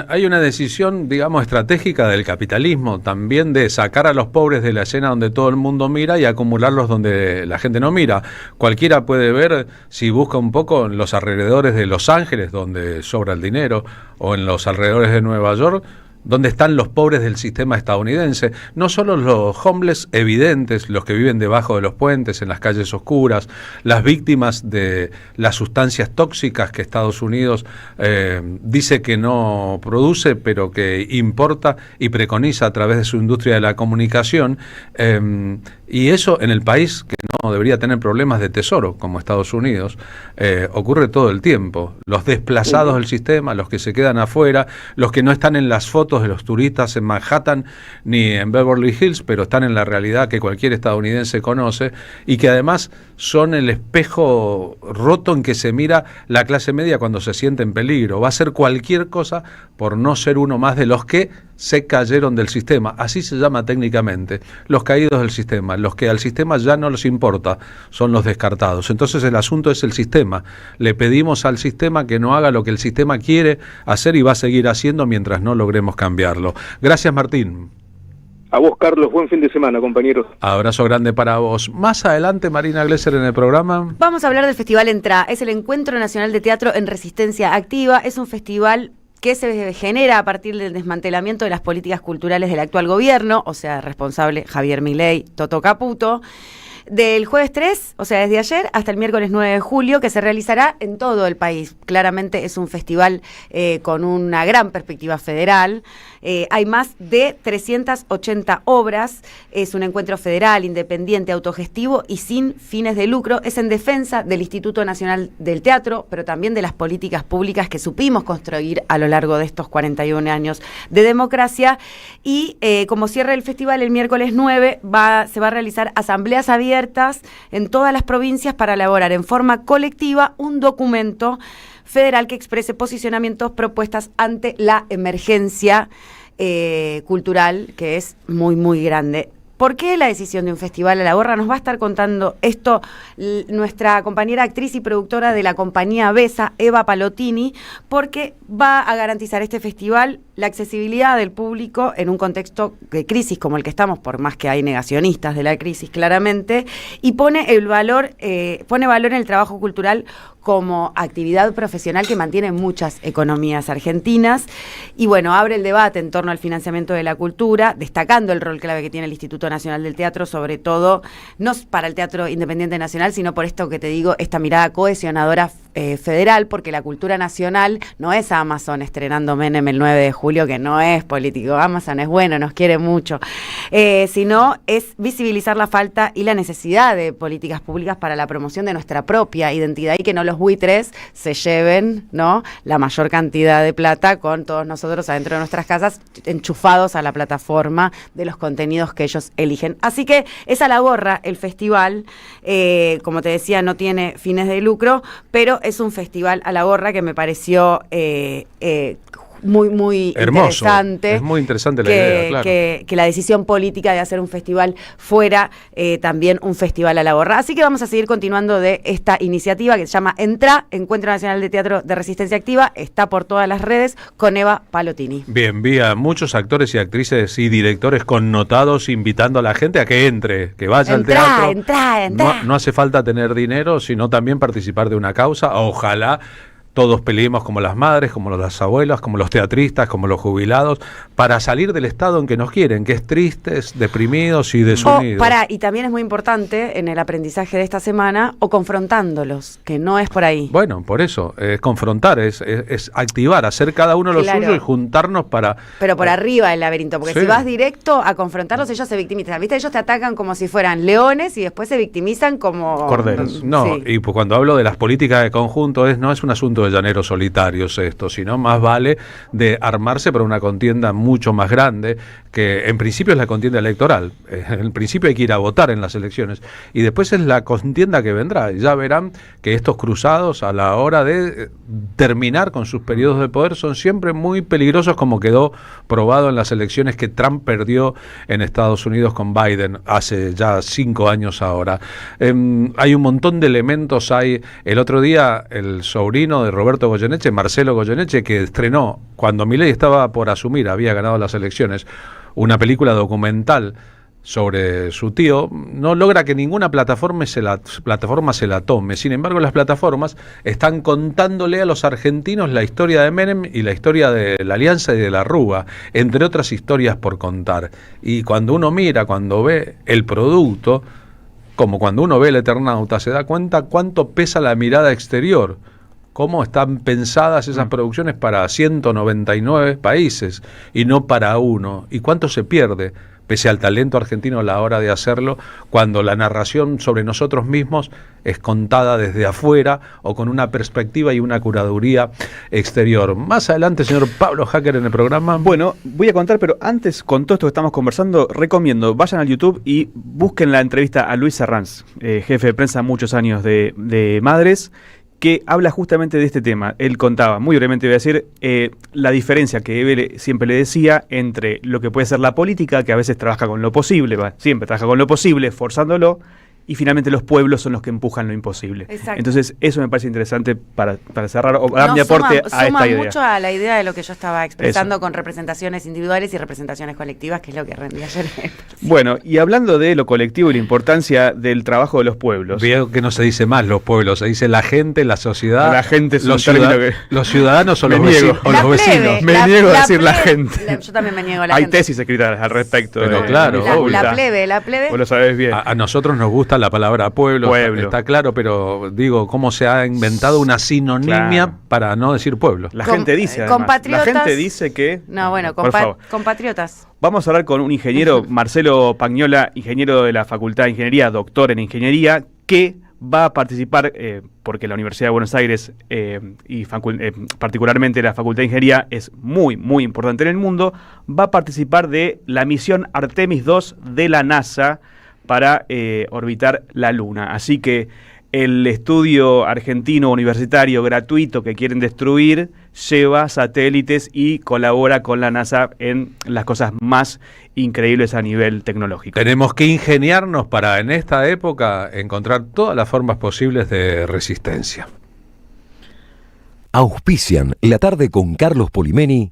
hay una decisión, digamos, estratégica del capitalismo, también de sacar a los pobres de la escena donde todo el mundo mira y acumularlos donde la gente no mira. Cualquiera puede ver, si busca un poco, en los alrededores de Los Ángeles, donde sobra el dinero, o en los alrededores de Nueva York, donde están los pobres del sistema estadounidense, no solo los homeless evidentes, los que viven debajo de los puentes, en las calles oscuras, las víctimas de las sustancias tóxicas que Estados Unidos dice que no produce, pero que importa y preconiza a través de su industria de la comunicación, y eso en el país que no debería tener problemas de tesoro, como Estados Unidos, ocurre todo el tiempo. Los desplazados del sistema, los que se quedan afuera, los que no están en las fotos de los turistas en Manhattan ni en Beverly Hills, pero están en la realidad que cualquier estadounidense conoce, y que además son el espejo roto en que se mira la clase media cuando se siente en peligro. Va a hacer cualquier cosa por no ser uno más de los que se cayeron del sistema. Así se llama técnicamente, los caídos del sistema. Los que al sistema ya no les importa son los descartados. Entonces el asunto es el sistema. Le pedimos al sistema que no haga lo que el sistema quiere hacer y va a seguir haciendo mientras no logremos cambiarlo. Gracias, Martín. A vos, Carlos, buen fin de semana, compañeros. Abrazo grande para vos. Más adelante, Marina Glesser, en el programa. Vamos a hablar del Festival Entrá. Es el Encuentro Nacional de Teatro en Resistencia Activa. Es un festival que se genera a partir del desmantelamiento de las políticas culturales del actual gobierno, o sea, responsable Javier Milei, Toto Caputo, del jueves 3, o sea, desde ayer, hasta el miércoles 9 de julio, que se realizará en todo el país. Claramente es un festival con una gran perspectiva federal. Hay más de 380 obras. Es un encuentro federal, independiente, autogestivo y sin fines de lucro. Es en defensa del Instituto Nacional del Teatro, pero también de las políticas públicas que supimos construir a lo largo de estos 41 años de democracia. Y como cierre el festival, el miércoles 9 se va a realizar asambleas abiertas en todas las provincias para elaborar en forma colectiva un documento federal que exprese posicionamientos, propuestas ante la emergencia cultural, que es muy, muy grande. ¿Por qué la decisión de un festival a la gorra? Nos va a estar contando esto nuestra compañera actriz y productora de la compañía Besa, Eva Palotini, porque va a garantizar este festival la accesibilidad del público en un contexto de crisis como el que estamos, por más que hay negacionistas de la crisis claramente, y pone valor en el trabajo cultural como actividad profesional que mantiene muchas economías argentinas. Y bueno, abre el debate en torno al financiamiento de la cultura, destacando el rol clave que tiene el Instituto Nacional del Teatro, sobre todo, no para el teatro independiente nacional, sino por esto que te digo, esta mirada cohesionadora federal, porque la cultura nacional no es Amazon estrenando Menem el 9 de julio, que no es político. Amazon es bueno, nos quiere mucho, sino es visibilizar la falta y la necesidad de políticas públicas para la promoción de nuestra propia identidad y que no los buitres se lleven, ¿no?, la mayor cantidad de plata con todos nosotros adentro de nuestras casas enchufados a la plataforma de los contenidos que ellos eligen. Así que es a la gorra el festival, como te decía, no tiene fines de lucro, pero es un festival a la gorra que me pareció muy, muy hermoso, interesante. Es muy interesante la idea, claro. Que la decisión política de hacer un festival fuera también un festival a la gorra. Así que vamos a seguir continuando de esta iniciativa que se llama Entrá, Encuentro Nacional de Teatro de Resistencia Activa. Está por todas las redes con Eva Palotini. Bien, vi a muchos actores y actrices y directores connotados invitando a la gente a que entre, que vaya al teatro. Entrá. No hace falta tener dinero, sino también participar de una causa. Ojalá todos peleemos como las madres, como las abuelas, como los teatristas, como los jubilados, para salir del estado en que nos quieren, que es tristes, deprimidos y desunidos. Y también es muy importante en el aprendizaje de esta semana, o confrontándolos, que no es por ahí. Bueno, por eso, es confrontar, es activar, hacer cada uno lo suyo y juntarnos para... Pero por arriba del laberinto, porque si vas directo a confrontarlos, ellos se victimizan. ¿Viste? Ellos te atacan como si fueran leones y después se victimizan como... corderos. No, sí. Y pues cuando hablo de las políticas de conjunto, no es un asunto cuento de llaneros solitarios esto, sino más vale de armarse para una contienda mucho más grande, que en principio es la contienda electoral. En principio hay que ir a votar en las elecciones, y después es la contienda que vendrá. Ya verán que estos cruzados, a la hora de terminar con sus periodos de poder, son siempre muy peligrosos, como quedó probado en las elecciones que Trump perdió en Estados Unidos con Biden hace ya 5 años ahora. Hay un montón de elementos. Hay el otro día el sobrino de Roberto Goyeneche, Marcelo Goyeneche, que estrenó, cuando Milei estaba por asumir, había ganado las elecciones, una película documental sobre su tío. No logra que ninguna plataforma se la tome. Sin embargo, las plataformas están contándole a los argentinos la historia de Menem y la historia de la Alianza y de la Rúa, entre otras historias por contar. Y cuando uno mira, cuando ve el producto, como cuando uno ve El Eternauta, se da cuenta cuánto pesa la mirada exterior, cómo están pensadas esas producciones para 199 países y no para uno, y cuánto se pierde, pese al talento argentino a la hora de hacerlo, cuando la narración sobre nosotros mismos es contada desde afuera o con una perspectiva y una curaduría exterior. Más adelante, señor Pablo Hacker, en el programa. Bueno, voy a contar, pero antes, con todo esto que estamos conversando, recomiendo, vayan al YouTube y busquen la entrevista a Luis Serrans, jefe de prensa muchos años de Madres, que habla justamente de este tema. Él contaba, muy brevemente voy a decir, la diferencia que Eve siempre le decía entre lo que puede ser la política, que a veces trabaja con lo posible, siempre trabaja con lo posible, forzándolo, y finalmente los pueblos son los que empujan lo imposible. Exacto. Entonces, eso me parece interesante para cerrar, o dar mi aporte a esta idea. Suma mucho a la idea de lo que yo estaba expresando, eso, con representaciones individuales y representaciones colectivas, que es lo que rendí ayer. Bueno, y hablando de lo colectivo y la importancia del trabajo de los pueblos. Veo que no se dice más los pueblos, se dice la gente, la sociedad. La gente es los ciudadanos o los vecinos. Me niego a decir la gente. Yo también me niego a la gente. gente. Hay tesis escritas al respecto. Pero claro, la plebe. Vos lo sabés bien. A nosotros nos gusta la palabra pueblo, está claro, pero digo, cómo se ha inventado una sinonimia para no decir pueblo. La gente dice, compatriotas. La gente dice que... No, bueno, compatriotas. Vamos a hablar con un ingeniero, Marcelo Pagnola, ingeniero de la Facultad de Ingeniería, doctor en Ingeniería, que va a participar, porque la Universidad de Buenos Aires y particularmente la Facultad de Ingeniería es muy, muy importante en el mundo, va a participar de la misión Artemis II de la NASA para orbitar la Luna. Así que el estudio argentino universitario gratuito que quieren destruir lleva satélites y colabora con la NASA en las cosas más increíbles a nivel tecnológico. Tenemos que ingeniarnos para, en esta época, encontrar todas las formas posibles de resistencia. Auspician La Tarde con Carlos Polimeni.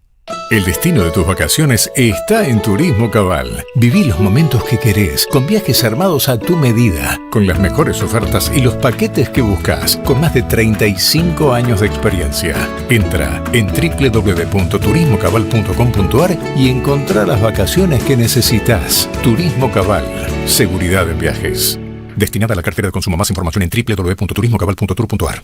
El destino de tus vacaciones está en Turismo Cabal. Viví los momentos que querés, con viajes armados a tu medida, con las mejores ofertas y los paquetes que buscas, con más de 35 años de experiencia. Entra en www.turismocabal.com.ar y encontrá las vacaciones que necesitas. Turismo Cabal, seguridad en viajes. Destinada a la cartera de consumo. Más información en www.turismocabal.tour.ar.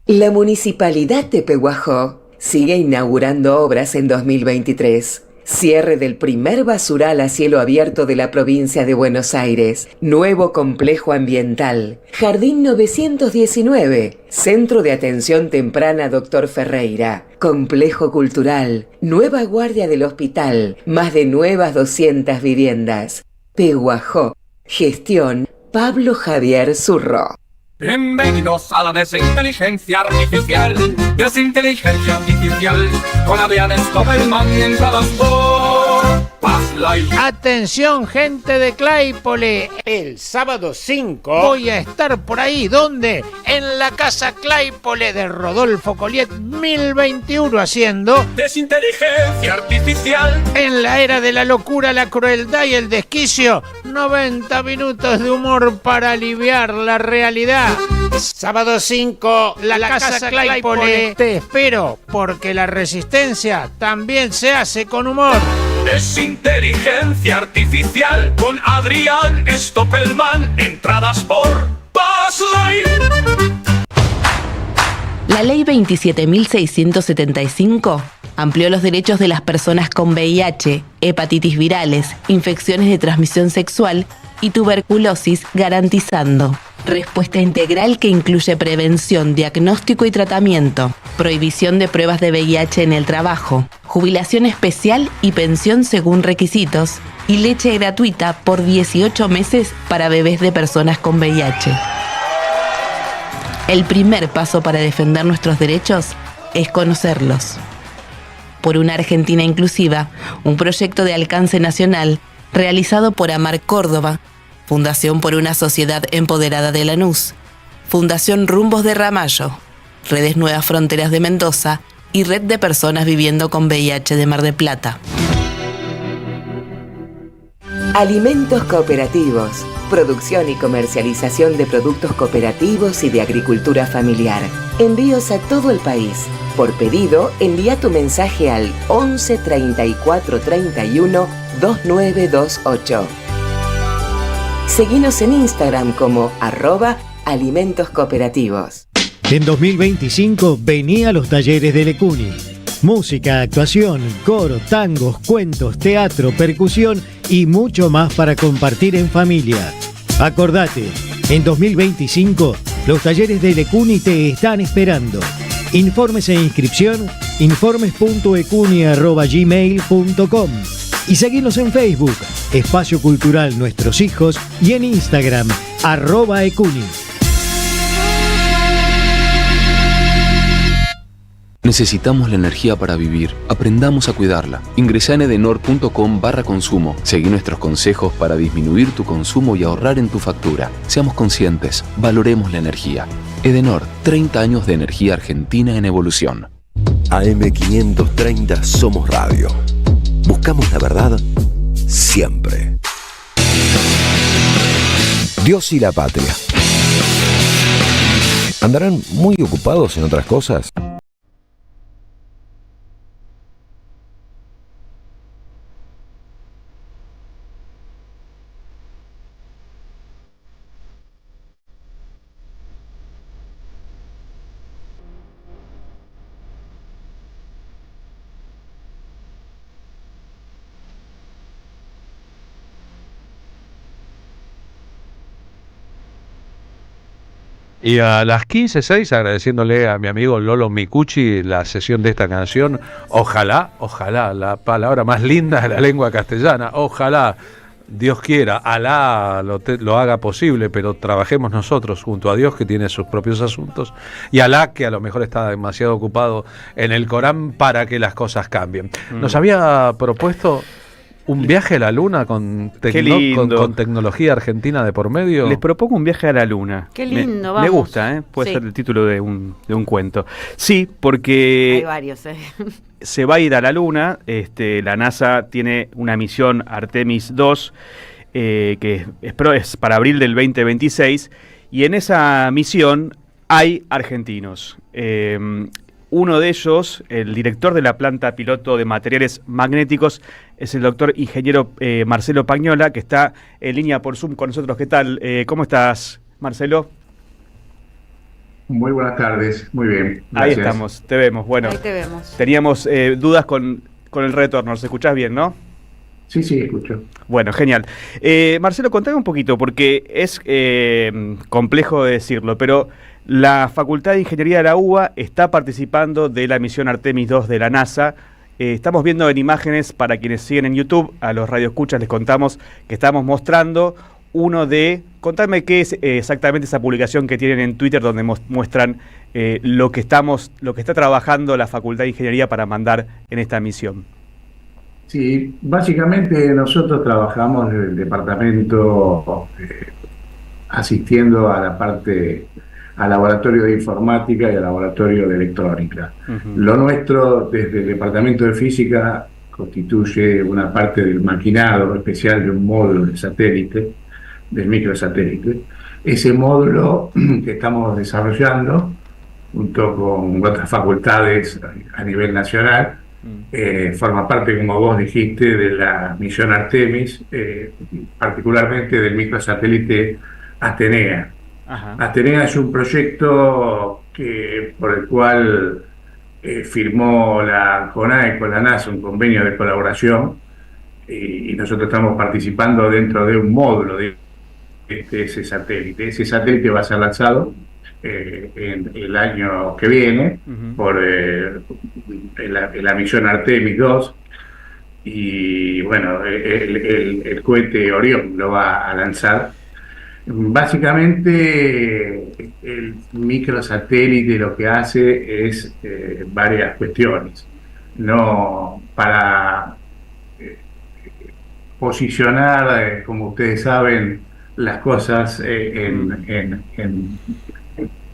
La Municipalidad de Pehuajó sigue inaugurando obras en 2023. Cierre del primer basural a cielo abierto de la provincia de Buenos Aires. Nuevo complejo ambiental. Jardín 919. Centro de Atención Temprana Dr. Ferreira. Complejo cultural. Nueva guardia del hospital. Más de nuevas 200 viviendas. Pehuajó. Gestión Pablo Javier Zurro. Bienvenidos a la desinteligencia artificial. Desinteligencia artificial con Adrián Stoppelman entradas por Passlight. Atención, gente de Claypole. El sábado 5 voy a estar por ahí. ¿Dónde? En la casa Claypole de Rodolfo Colliet 1021, haciendo desinteligencia artificial. En la era de la locura, la crueldad y el desquicio, 90 minutos de humor para aliviar la realidad. Sábado 5, la casa Claypole. Te espero, porque la resistencia también se hace con humor. Desinteligencia artificial con Adrián Stoppelman. Entradas por Passlight. La ley 27.675 amplió los derechos de las personas con VIH, hepatitis virales, infecciones de transmisión sexual y tuberculosis, garantizando respuesta integral que incluye prevención, diagnóstico y tratamiento, prohibición de pruebas de VIH en el trabajo, jubilación especial y pensión según requisitos, y leche gratuita por 18 meses para bebés de personas con VIH. El primer paso para defender nuestros derechos es conocerlos. Por una Argentina inclusiva, un proyecto de alcance nacional realizado por Amar Córdoba, Fundación por una Sociedad Empoderada de Lanús, Fundación Rumbos de Ramallo, Redes Nuevas Fronteras de Mendoza y Red de Personas Viviendo con VIH de Mar del Plata. Alimentos cooperativos. Producción y comercialización de productos cooperativos y de agricultura familiar. Envíos a todo el país. Por pedido, envía tu mensaje al 11 34 31 2928. Seguinos en Instagram como @alimentoscooperativos. En 2025 vení a los talleres de Lecuni. Música, actuación, coro, tangos, cuentos, teatro, percusión y mucho más para compartir en familia. Acordate, en 2025 los talleres de Lecuni te están esperando. Informes e inscripción, informes.ecuni@gmail.com y seguinos en Facebook, Espacio Cultural Nuestros Hijos, y en Instagram, @ecuni. Necesitamos la energía para vivir. Aprendamos a cuidarla. Ingresá en edenor.com/consumo. Seguí nuestros consejos para disminuir tu consumo y ahorrar en tu factura. Seamos conscientes. Valoremos la energía. Edenor, 30 años de energía argentina en evolución. AM530 Somos Radio. Buscamos la verdad siempre. Dios y la patria. ¿Andarán muy ocupados en otras cosas? Y a las 15:06, agradeciéndole a mi amigo Lolo Micucci la sesión de esta canción. Ojalá, la palabra más linda de la lengua castellana, ojalá, Dios quiera, Alá lo haga posible, pero trabajemos nosotros junto a Dios, que tiene sus propios asuntos, y Alá, que a lo mejor está demasiado ocupado en el Corán para que las cosas cambien. Nos había propuesto un viaje a la luna con tecnología argentina de por medio. Les propongo un viaje a la luna. Qué lindo, me gusta, puede ser el título de un cuento. Sí, porque hay varios, se va a ir a la luna. La NASA tiene una misión Artemis 2 que es para abril del 2026, y en esa misión hay argentinos. Uno de ellos, el director de la planta piloto de materiales magnéticos, es el doctor ingeniero Marcelo Pagnola, que está en línea por Zoom con nosotros. ¿Qué tal? ¿Cómo estás, Marcelo? Muy buenas tardes, muy bien. Gracias. Ahí estamos, te vemos. Bueno, ahí te vemos. Teníamos dudas con el retorno. ¿Nos escuchás bien, no? Sí, escucho. Bueno, genial. Marcelo, contame un poquito, porque es complejo de decirlo, pero la Facultad de Ingeniería de la UBA está participando de la misión Artemis 2 de la NASA. Estamos viendo en imágenes, para quienes siguen en YouTube, a los radioescuchas les contamos que estamos mostrando contame qué es exactamente esa publicación que tienen en Twitter, donde muestran lo que está trabajando la Facultad de Ingeniería para mandar en esta misión. Sí, básicamente nosotros trabajamos en el departamento asistiendo a la parte, al laboratorio de informática y al laboratorio de electrónica. Lo nuestro, desde el departamento de física, constituye una parte del maquinado especial de un módulo de satélite, del microsatélite. Ese módulo que estamos desarrollando, junto con otras facultades a nivel nacional, forma parte, como vos dijiste, de la misión Artemis, particularmente del microsatélite Atenea. Atenea es un proyecto por el cual firmó la CONAE con la NASA un convenio de colaboración, y nosotros estamos participando dentro de un módulo, ese satélite. Ese satélite va a ser lanzado en el año que viene por la misión Artemis 2, y bueno, el cohete Orión lo va a lanzar. Básicamente el microsatélite lo que hace es varias cuestiones, no para posicionar, como ustedes saben, las cosas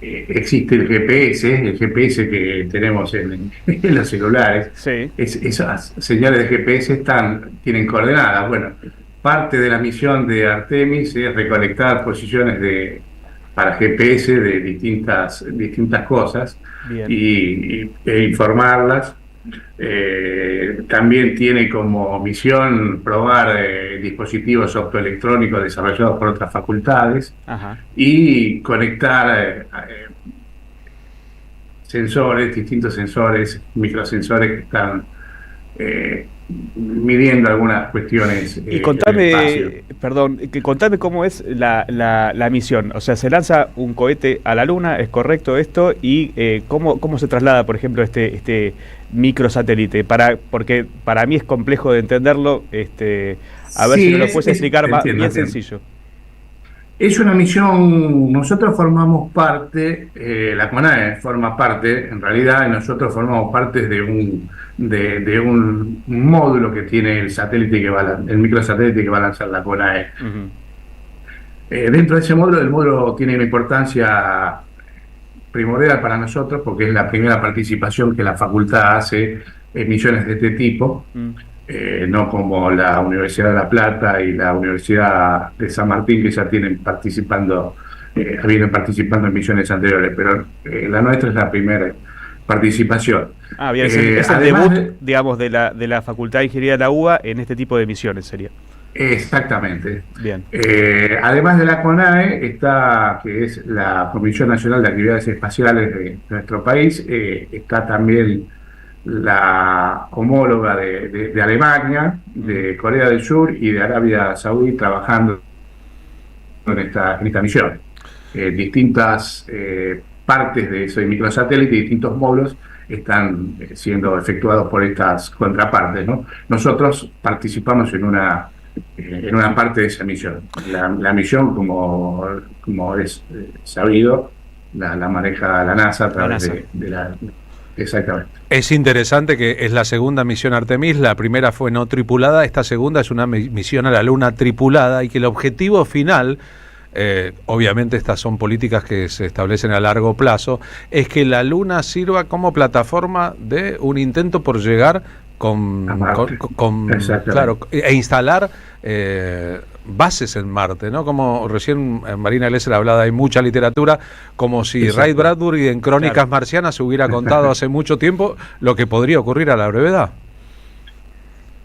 existe el GPS que tenemos en los celulares. Sí. Esas señales de GPS tienen coordenadas. Bueno, parte de la misión de Artemis es recolectar posiciones para GPS de distintas cosas e informarlas. También tiene como misión probar dispositivos optoelectrónicos desarrollados por otras facultades. Ajá. Y conectar distintos sensores, microsensores que están midiendo algunas cuestiones. Y contame cómo es la misión. O sea, se lanza un cohete a la Luna, ¿es correcto esto? Y cómo se traslada, por ejemplo, este microsatélite, porque para mí es complejo de entenderlo. A ver si me lo puedes explicar bien sencillo. Es una misión, nosotros formamos parte, la CONAE forma parte, en realidad nosotros formamos parte de un módulo que tiene el microsatélite que va a lanzar la CONAE. Dentro de ese módulo, el módulo tiene una importancia primordial para nosotros porque es la primera participación que la facultad hace en misiones de este tipo. No como la Universidad de La Plata y la Universidad de San Martín, que ya vienen participando en misiones anteriores, pero la nuestra es la primera participación. Bien, es el debut, digamos, de la Facultad de Ingeniería de la UBA en este tipo de misiones, sería. Exactamente. Bien. Además de la CONAE, que es la Comisión Nacional de Actividades Espaciales de nuestro país, está también la homóloga de Alemania, de Corea del Sur y de Arabia Saudí trabajando en esta misión. Distintas partes de ese microsatélite y distintos módulos están siendo efectuados por estas contrapartes, ¿no? Nosotros participamos en una parte de esa misión. La misión, como es sabido, la maneja la NASA a través de la... Exactamente. Es interesante que es la segunda misión Artemis, la primera fue no tripulada, esta segunda es una misión a la Luna tripulada, y que el objetivo final, obviamente estas son políticas que se establecen a largo plazo, es que la Luna sirva como plataforma de un intento por llegar e instalar bases en Marte, ¿no? Como recién Marina Glesser hablaba, hay mucha literatura, como si Ray Bradbury en Crónicas Marcianas hubiera contado hace mucho tiempo lo que podría ocurrir a la brevedad.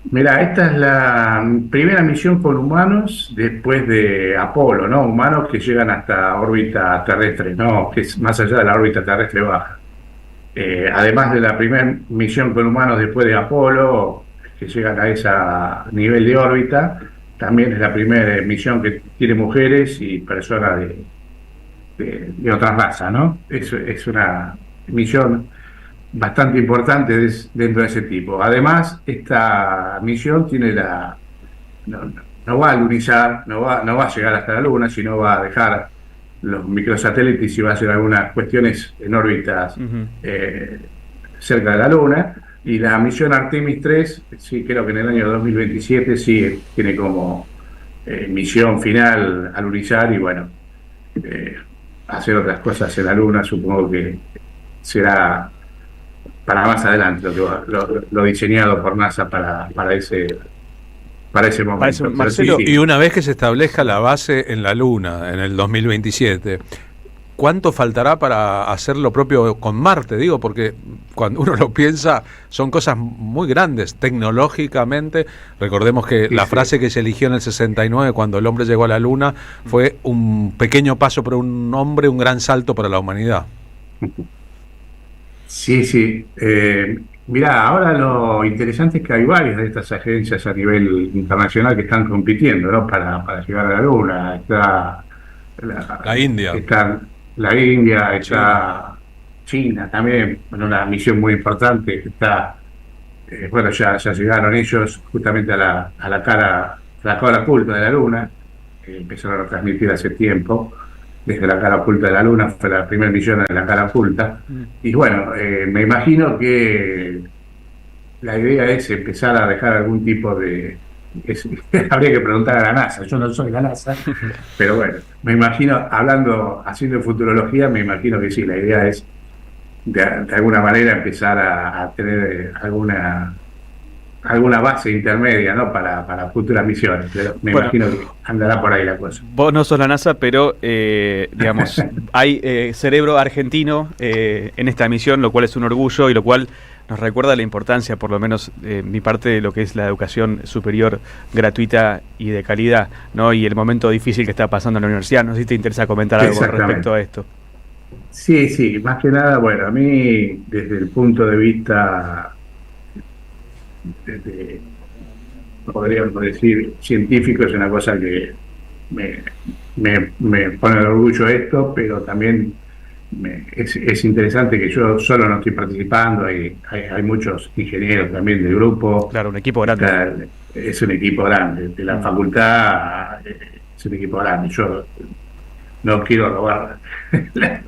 Mira, esta es la primera misión con humanos después de Apolo, ¿no? Humanos que llegan hasta órbita terrestre, ¿no? Que es más allá de la órbita terrestre baja. Además de la primera misión con humanos después de Apolo, que llegan a ese nivel de órbita, también es la primera misión que tiene mujeres y personas de otras razas, ¿no? Es una misión bastante importante dentro de ese tipo. Además, esta misión tiene no va a lunizar, no va a llegar hasta la Luna, sino va a dejar los microsatélites y va a hacer algunas cuestiones en órbitas cerca de la Luna. Y la misión Artemis 3, sí, creo que en el año 2027 sí tiene como misión final alunizar y bueno, hacer otras cosas en la Luna. Supongo que será para más adelante lo diseñado por NASA para ese momento. Marcelo, y una vez que se establezca la base en la Luna en el 2027, ¿cuánto faltará para hacer lo propio con Marte? Digo, porque cuando uno lo piensa, son cosas muy grandes tecnológicamente. Recordemos que la frase que se eligió en el 69, cuando el hombre llegó a la Luna, fue un pequeño paso para un hombre, un gran salto para la humanidad. Sí. Mirá, ahora lo interesante es que hay varias de estas agencias a nivel internacional que están compitiendo, ¿no? Para llegar a la Luna. Está La India. Está la India, está China también, en una misión muy importante. Está, bueno, ya llegaron ellos justamente a la cara oculta de la Luna. Empezaron a transmitir hace tiempo. Desde la cara oculta de la Luna, fue la primera misión de la cara oculta. Y bueno, me imagino que la idea es empezar a dejar algún tipo de... habría que preguntar a la NASA, yo no soy la NASA, pero bueno, me imagino, haciendo futurología, me imagino que sí, la idea es de alguna manera empezar a tener alguna base intermedia, ¿no? Para futuras misiones. Pero me imagino que andará por ahí la cosa. Vos no sos la NASA, pero digamos, hay cerebro argentino en esta misión, lo cual es un orgullo y lo cual nos recuerda la importancia, por lo menos mi parte, de lo que es la educación superior gratuita y de calidad, ¿no? Y el momento difícil que está pasando en la universidad. No sé si te interesa comentar algo respecto a esto. Sí, más que nada, bueno, a mí desde el punto de vista podríamos decir científico, es una cosa que me pone de orgullo esto, pero también es interesante que yo solo no estoy participando, hay muchos ingenieros también del grupo. Claro, un equipo grande. Es un equipo grande, de la facultad es un equipo grande. Yo no quiero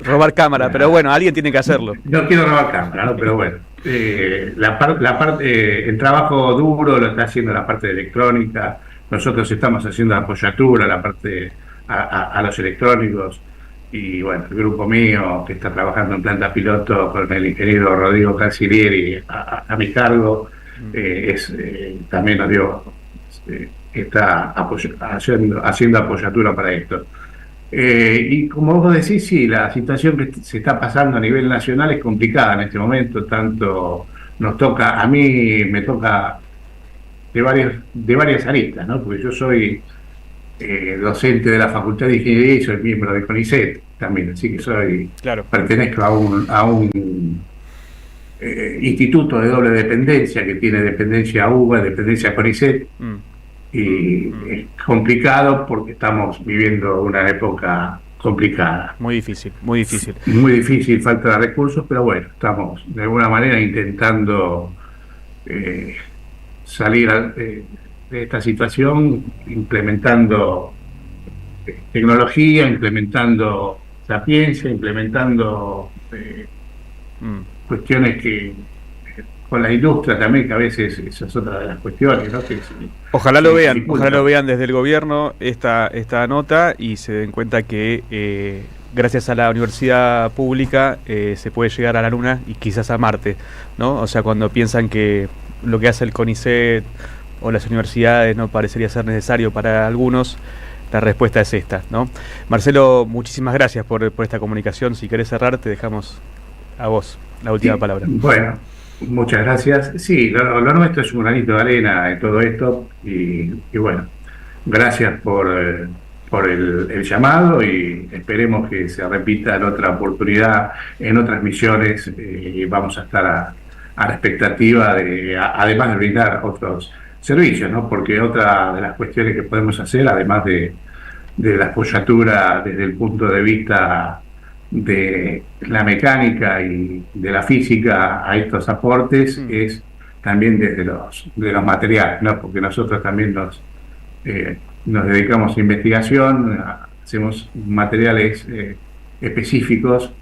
robar cámara, pero bueno, alguien tiene que hacerlo. No quiero robar cámara, ¿no? Pero bueno, el trabajo duro lo está haciendo la parte de electrónica. Nosotros estamos haciendo la apoyatura, la parte a los electrónicos. Y bueno, el grupo mío que está trabajando en planta piloto con el ingeniero Rodrigo Cancilieri a mi cargo, también nos está haciendo apoyatura para esto. Y como vos decís, sí, la situación que se está pasando a nivel nacional es complicada en este momento, tanto a mí me toca de varias aristas, ¿no? Porque yo soy docente de la Facultad de Ingeniería y soy miembro de CONICET también, así que pertenezco a un instituto de doble dependencia que tiene dependencia UBA, dependencia CONICET. Y es complicado porque estamos viviendo una época complicada. Muy difícil, muy difícil. Muy difícil, falta de recursos, pero bueno, estamos de alguna manera intentando salir de esta situación, implementando tecnología, implementando sapiencia, implementando cuestiones que con la industria también, que a veces esa es otra de las cuestiones, ¿no? Ojalá lo vean desde el gobierno esta nota y se den cuenta que gracias a la universidad pública se puede llegar a la Luna y quizás a Marte, ¿no? O sea, cuando piensan que lo que hace el CONICET o las universidades no parecería ser necesario para algunos, la respuesta es esta, ¿no? Marcelo, muchísimas gracias por esta comunicación. Si querés cerrar, te dejamos a vos la última palabra. Bueno, muchas gracias. Sí, lo nuestro es un granito de arena en todo esto y bueno, gracias por el llamado y esperemos que se repita en otra oportunidad, en otras misiones. Vamos a estar a la expectativa además de brindar otros servicios, ¿no? Porque otra de las cuestiones que podemos hacer, además de la apoyatura desde el punto de vista de la mecánica y de la física a estos aportes, es también desde los materiales, ¿no? Porque nosotros también nos dedicamos a investigación, hacemos materiales específicos,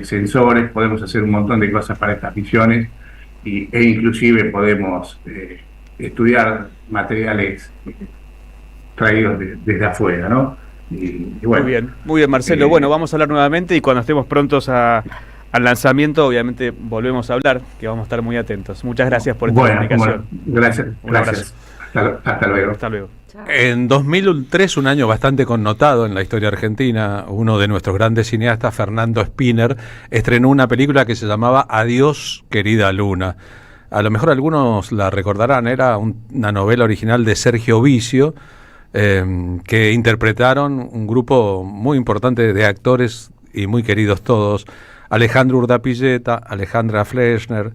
sensores, podemos hacer un montón de cosas para estas misiones e inclusive podemos estudiar materiales traídos desde afuera, ¿no? Y bueno, muy bien, Marcelo. Bueno, vamos a hablar nuevamente y cuando estemos prontos al lanzamiento, obviamente volvemos a hablar, que vamos a estar muy atentos. Muchas gracias por esta comunicación. Gracias. Hasta luego. Hasta luego. En 2003, un año bastante connotado en la historia argentina, uno de nuestros grandes cineastas, Fernando Spinner, estrenó una película que se llamaba Adiós, querida Luna. A lo mejor algunos la recordarán, era una novela original de Sergio Vicio, que interpretaron un grupo muy importante de actores y muy queridos todos: Alejandro Urdapilleta, Alejandra Fleschner,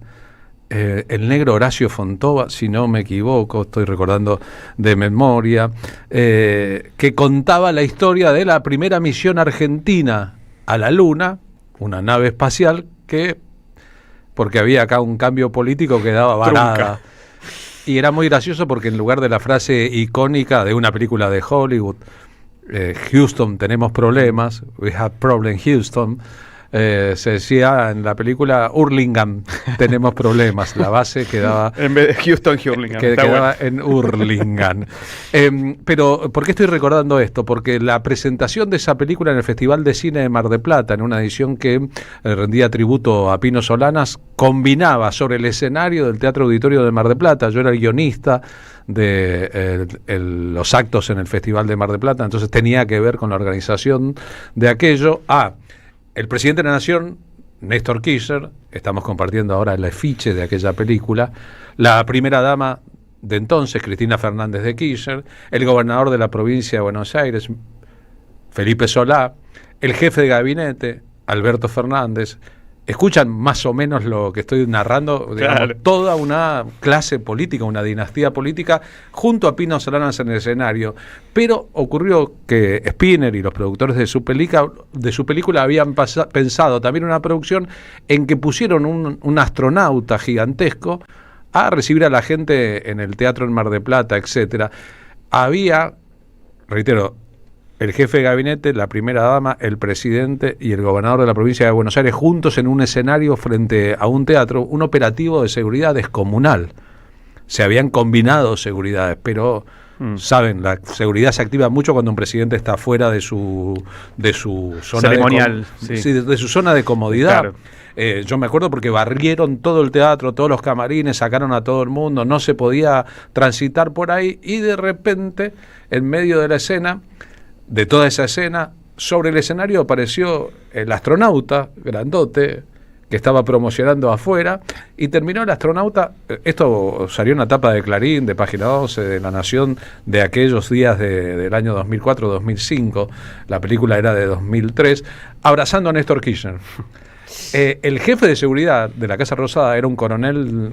el negro Horacio Fontova, si no me equivoco, estoy recordando de memoria, que contaba la historia de la primera misión argentina a la Luna, una nave espacial que, porque había acá un cambio político, quedaba varada. Trunca. Y era muy gracioso porque en lugar de la frase icónica de una película de Hollywood, Houston, tenemos problemas, we have problem Houston, se decía en la película Hurlingham, tenemos problemas. La base quedaba en vez de Houston, Hurlingham. Quedaba en Hurlingham. Pero, ¿por qué estoy recordando esto? Porque la presentación de esa película en el Festival de Cine de Mar del Plata, en una edición que rendía tributo a Pino Solanas, combinaba sobre el escenario del Teatro Auditorio de Mar del Plata. Yo era el guionista de los actos en el Festival de Mar del Plata, entonces tenía que ver con la organización de aquello. El presidente de la Nación, Néstor Kirchner, estamos compartiendo ahora el afiche de aquella película, la primera dama de entonces, Cristina Fernández de Kirchner, el gobernador de la provincia de Buenos Aires, Felipe Solá, el jefe de gabinete, Alberto Fernández. Escuchan más o menos lo que estoy narrando, digamos, claro. Toda una clase política, una dinastía política, junto a Pino Solanas en el escenario. Pero ocurrió que Spinner y los productores de su película habían pensado también una producción en que pusieron un astronauta gigantesco a recibir a la gente en el teatro en Mar del Plata, etcétera. Había, reitero, el jefe de gabinete, la primera dama, el presidente y el gobernador de la provincia de Buenos Aires juntos en un escenario frente a un teatro, un operativo de seguridad descomunal. Se habían combinado seguridades, pero saben, la seguridad se activa mucho cuando un presidente está fuera de su zona ceremonial, de su zona de comodidad. Claro. Yo me acuerdo porque barrieron todo el teatro, todos los camarines, sacaron a todo el mundo, no se podía transitar por ahí y de repente, en medio de la escena, de toda esa escena, sobre el escenario apareció el astronauta grandote que estaba promocionando afuera y terminó el astronauta. Esto salió en una tapa de Clarín, de Página 12, de La Nación, de aquellos días del año 2004-2005. La película era de 2003, abrazando a Néstor Kirchner. El jefe de seguridad de la Casa Rosada era un coronel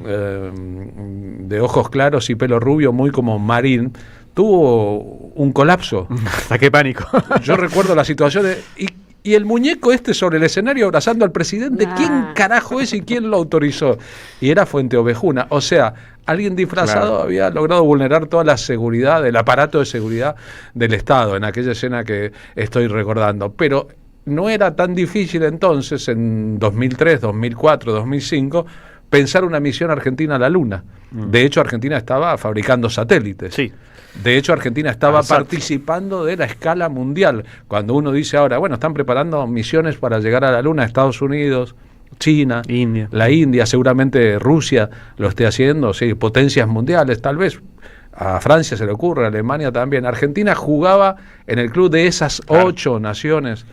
de ojos claros y pelo rubio, muy como Marín. Tuvo un colapso. Qué pánico. Yo recuerdo la situación y el muñeco sobre el escenario abrazando al presidente. ¿Quién carajo es y quién lo autorizó? Y era Fuente Ovejuna. O sea, alguien disfrazado había logrado vulnerar toda la seguridad, el aparato de seguridad del Estado en aquella escena que estoy recordando. Pero no era tan difícil entonces, en 2003, 2004, 2005, pensar una misión argentina a la Luna. De hecho, Argentina estaba fabricando satélites. Sí. De hecho, Argentina estaba participando de la escala mundial. Cuando uno dice ahora, bueno, están preparando misiones para llegar a la Luna, Estados Unidos, China, la India, seguramente Rusia lo esté haciendo, sí, potencias mundiales, tal vez a Francia se le ocurre, a Alemania también. Argentina jugaba en el club de esas 8 naciones.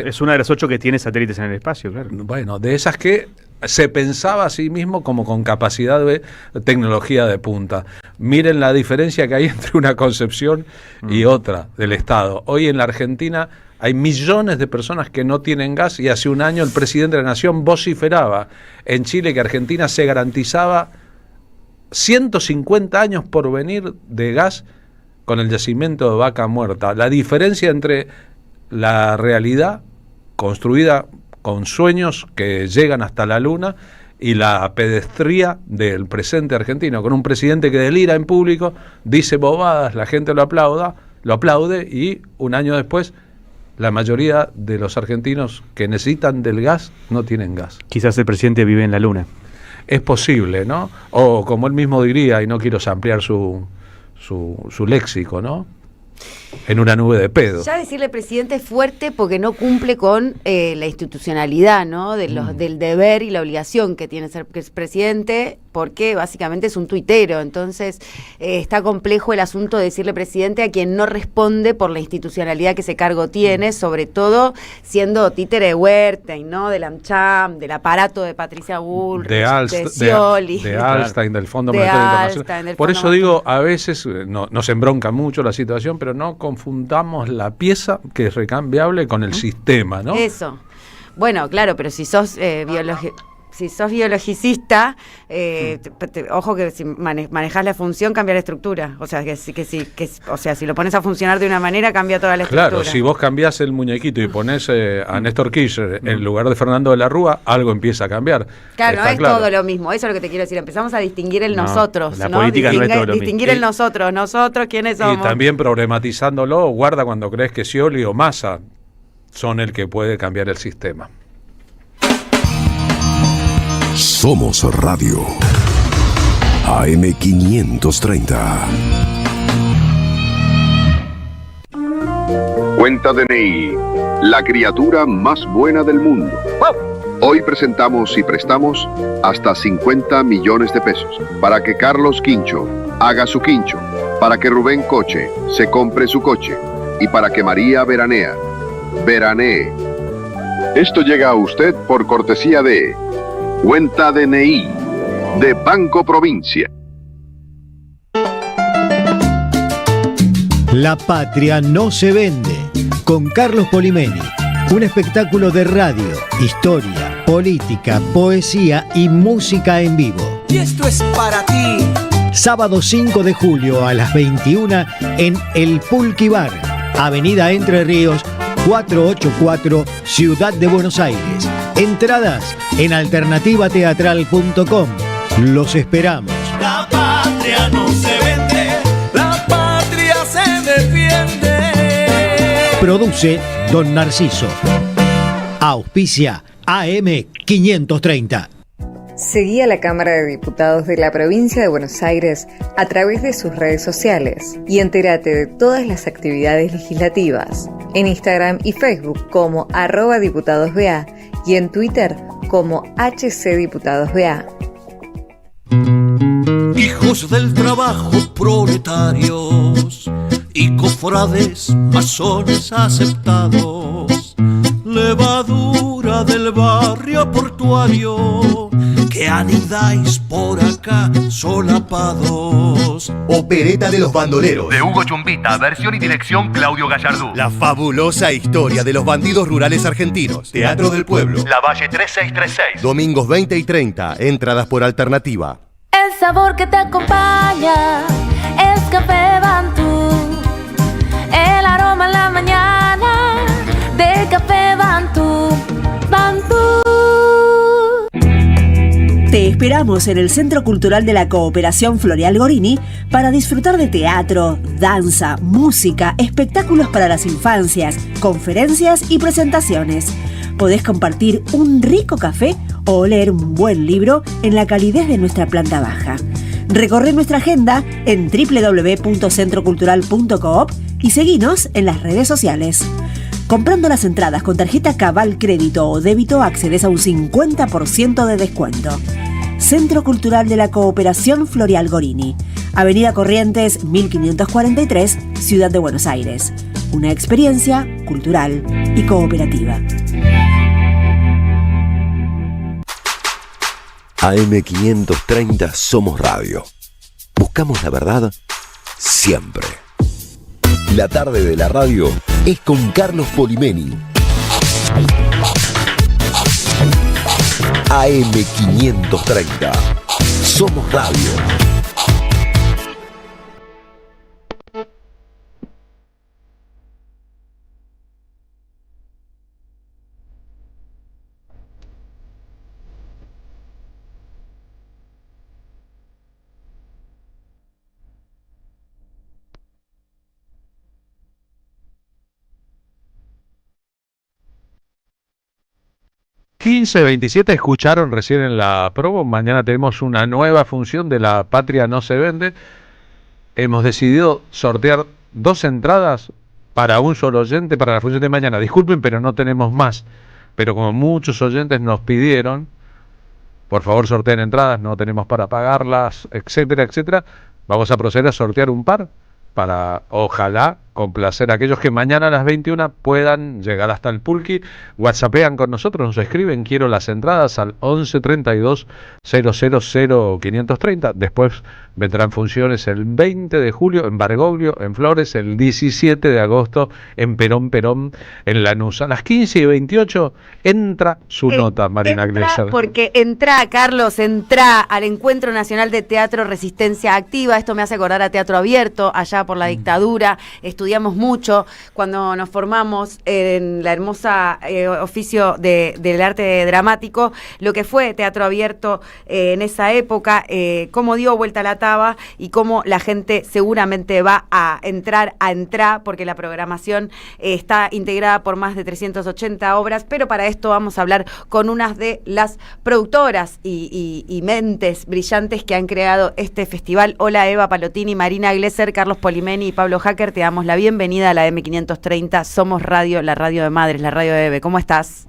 Es una de las 8 que tiene satélites en el espacio, claro. Bueno, de esas que se pensaba a sí mismo como con capacidad de tecnología de punta. Miren la diferencia que hay entre una concepción y otra del Estado. Hoy en la Argentina hay millones de personas que no tienen gas y hace un año el presidente de la Nación vociferaba en Chile que Argentina se garantizaba 150 años por venir de gas con el yacimiento de Vaca Muerta. La diferencia entre la realidad construida con sueños que llegan hasta la Luna y la pedestría del presente argentino, con un presidente que delira en público, dice bobadas, la gente lo aplaude y un año después la mayoría de los argentinos que necesitan del gas no tienen gas. Quizás el presidente vive en la Luna. Es posible, ¿no? O como él mismo diría, y no quiero ampliar su léxico, ¿no? En una nube de pedo. Ya decirle presidente es fuerte porque no cumple con la institucionalidad, ¿no? Del deber y la obligación que tiene ser presidente, porque básicamente es un tuitero. Entonces está complejo el asunto de decirle presidente a quien no responde por la institucionalidad que ese cargo tiene, sobre todo siendo títere de Wertheim, ¿no? Del AmCham, del aparato de Patricia Bullrich, de Scioli, de Alstein, del Fondo Monetario Internacional. Por eso digo, a veces nos embronca mucho la situación, pero no confundamos la pieza que es recambiable con el sistema, ¿no? Eso. Bueno, claro, pero si sos si sos biologicista, ojo que si manejás la función, cambia la estructura. O sea, si lo pones a funcionar de una manera, cambia toda la estructura. Claro, si vos cambiás el muñequito y pones a Néstor Kirchner en lugar de Fernando de la Rúa, algo empieza a cambiar. Claro, no es todo lo mismo, eso es lo que te quiero decir. Empezamos a distinguir el nosotros. La política no es todo lo mismo. Distinguir el nosotros, ¿quiénes somos? Y también problematizándolo, guarda cuando crees que Scioli o Massa son el que puede cambiar el sistema. Somos Radio AM530. Cuenta DNI, la criatura más buena del mundo. Hoy presentamos y prestamos hasta 50 millones de pesos para que Carlos Quincho haga su quincho, para que Rubén Coche se compre su coche y para que María veranee. Esto llega a usted por cortesía de Cuenta DNI de Banco Provincia. La patria no se vende, con Carlos Polimeni. Un espectáculo de radio, historia, política, poesía y música en vivo. Y esto es para ti. Sábado 5 de julio a las 21 en El Pulqui Bar, Avenida Entre Ríos, 484, Ciudad de Buenos Aires. Entradas en alternativateatral.com. Los esperamos. La patria no se vende, la patria se defiende. Produce Don Narciso. Auspicia AM530. Seguí a la Cámara de Diputados de la Provincia de Buenos Aires a través de sus redes sociales y entérate de todas las actividades legislativas en Instagram y Facebook como @diputadosBA y en Twitter como HCDiputadosBA. Hijos del trabajo, proletarios y cofrades, masones aceptados, levadura del barrio portuario, que anidáis por acá solapados. Opereta de los bandoleros. De Hugo Chumbita, versión y dirección Claudio Gallardú. La fabulosa historia de los bandidos rurales argentinos. Teatro del Pueblo. La Valle 3636. Domingos 20 y 30. Entradas por alternativa. El sabor que te acompaña es Café Bantú. El aroma en la mañana de Café Bantú. Bantú. Te esperamos en el Centro Cultural de la Cooperación Floreal Gorini para disfrutar de teatro, danza, música, espectáculos para las infancias, conferencias y presentaciones. Podés compartir un rico café o leer un buen libro en la calidez de nuestra planta baja. Recorre nuestra agenda en www.centrocultural.coop y seguinos en las redes sociales. Comprando las entradas con tarjeta Cabal Crédito o Débito accedes a un 50% de descuento. Centro Cultural de la Cooperación Floreal Gorini, Avenida Corrientes 1543, Ciudad de Buenos Aires. Una experiencia cultural y cooperativa. AM530 Somos Radio. Buscamos la verdad siempre. La tarde de la radio es con Carlos Polimeni. AM530 Somos Radio. (15:27) escucharon recién en la promo. Mañana tenemos una nueva función de La Patria no se vende. Hemos decidido sortear 2 entradas para un solo oyente para la función de mañana. Disculpen, pero no tenemos más. Pero como muchos oyentes nos pidieron, por favor sorteen entradas, no tenemos para pagarlas, etcétera, etcétera. Vamos a proceder a sortear un par para, ojalá, con placer. Aquellos que mañana a las 21 puedan llegar hasta el Pulqui, whatsappean con nosotros, nos escriben, quiero las entradas al 11 32 000 530. Después vendrán funciones el 20 de julio en Bergoglio, en Flores, el 17 de agosto en Perón, en Lanús. A las 15:28 entra su nota, Marina Glesser. Porque entra, Carlos, entra al Encuentro Nacional de Teatro Resistencia Activa. Esto me hace acordar a Teatro Abierto, allá por la dictadura. Estudiamos mucho cuando nos formamos en la hermosa oficio del arte dramático, lo que fue Teatro Abierto en esa época, cómo dio vuelta la taba y cómo la gente seguramente va a entrar, porque la programación está integrada por más de 380 obras, pero para esto vamos a hablar con unas de las productoras y mentes brillantes que han creado este festival. Hola, Eva Palotini, Marina Glesser, Carlos Polimeni y Pablo Hacker, te damos la bienvenida a la M530, Somos Radio, la radio de madres, la radio de Eve. ¿Cómo estás?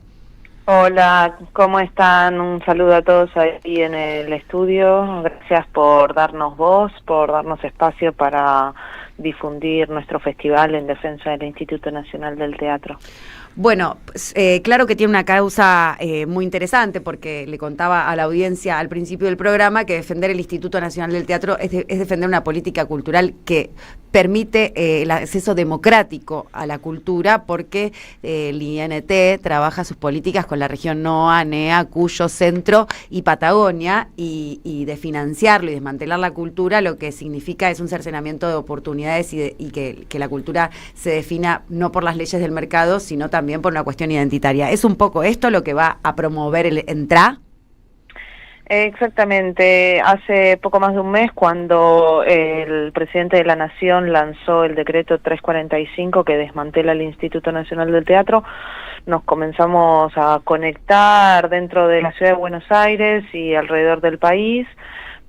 Hola, ¿cómo están? Un saludo a todos ahí en el estudio. Gracias por darnos voz, por darnos espacio para difundir nuestro festival en defensa del Instituto Nacional del Teatro. Bueno, claro que tiene una causa muy interesante, porque le contaba a la audiencia al principio del programa que defender el Instituto Nacional del Teatro es defender una política cultural que permite el acceso democrático a la cultura, porque el INT trabaja sus políticas con la región NOA, NEA, Cuyo, Centro y Patagonia, y de financiarlo y desmantelar la cultura lo que significa es un cercenamiento de oportunidades y que la cultura se defina no por las leyes del mercado, sino también por una cuestión identitaria. ¿Es un poco esto lo que va a promover el ENTRA? Exactamente. Hace poco más de un mes, cuando el presidente de la Nación lanzó el decreto 345 que desmantela el Instituto Nacional del Teatro, nos comenzamos a conectar dentro de la ciudad de Buenos Aires y alrededor del país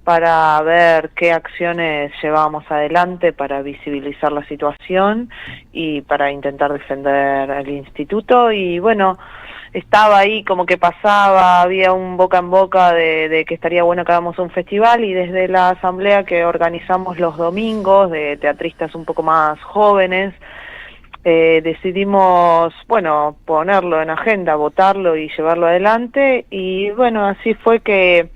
para ver qué acciones llevábamos adelante para visibilizar la situación y para intentar defender el instituto. Y bueno, estaba ahí como que pasaba, había un boca en boca de que estaría bueno que hagamos un festival, y desde la asamblea que organizamos los domingos de teatristas un poco más jóvenes, decidimos, bueno, ponerlo en agenda, votarlo y llevarlo adelante. Y bueno, así fue que,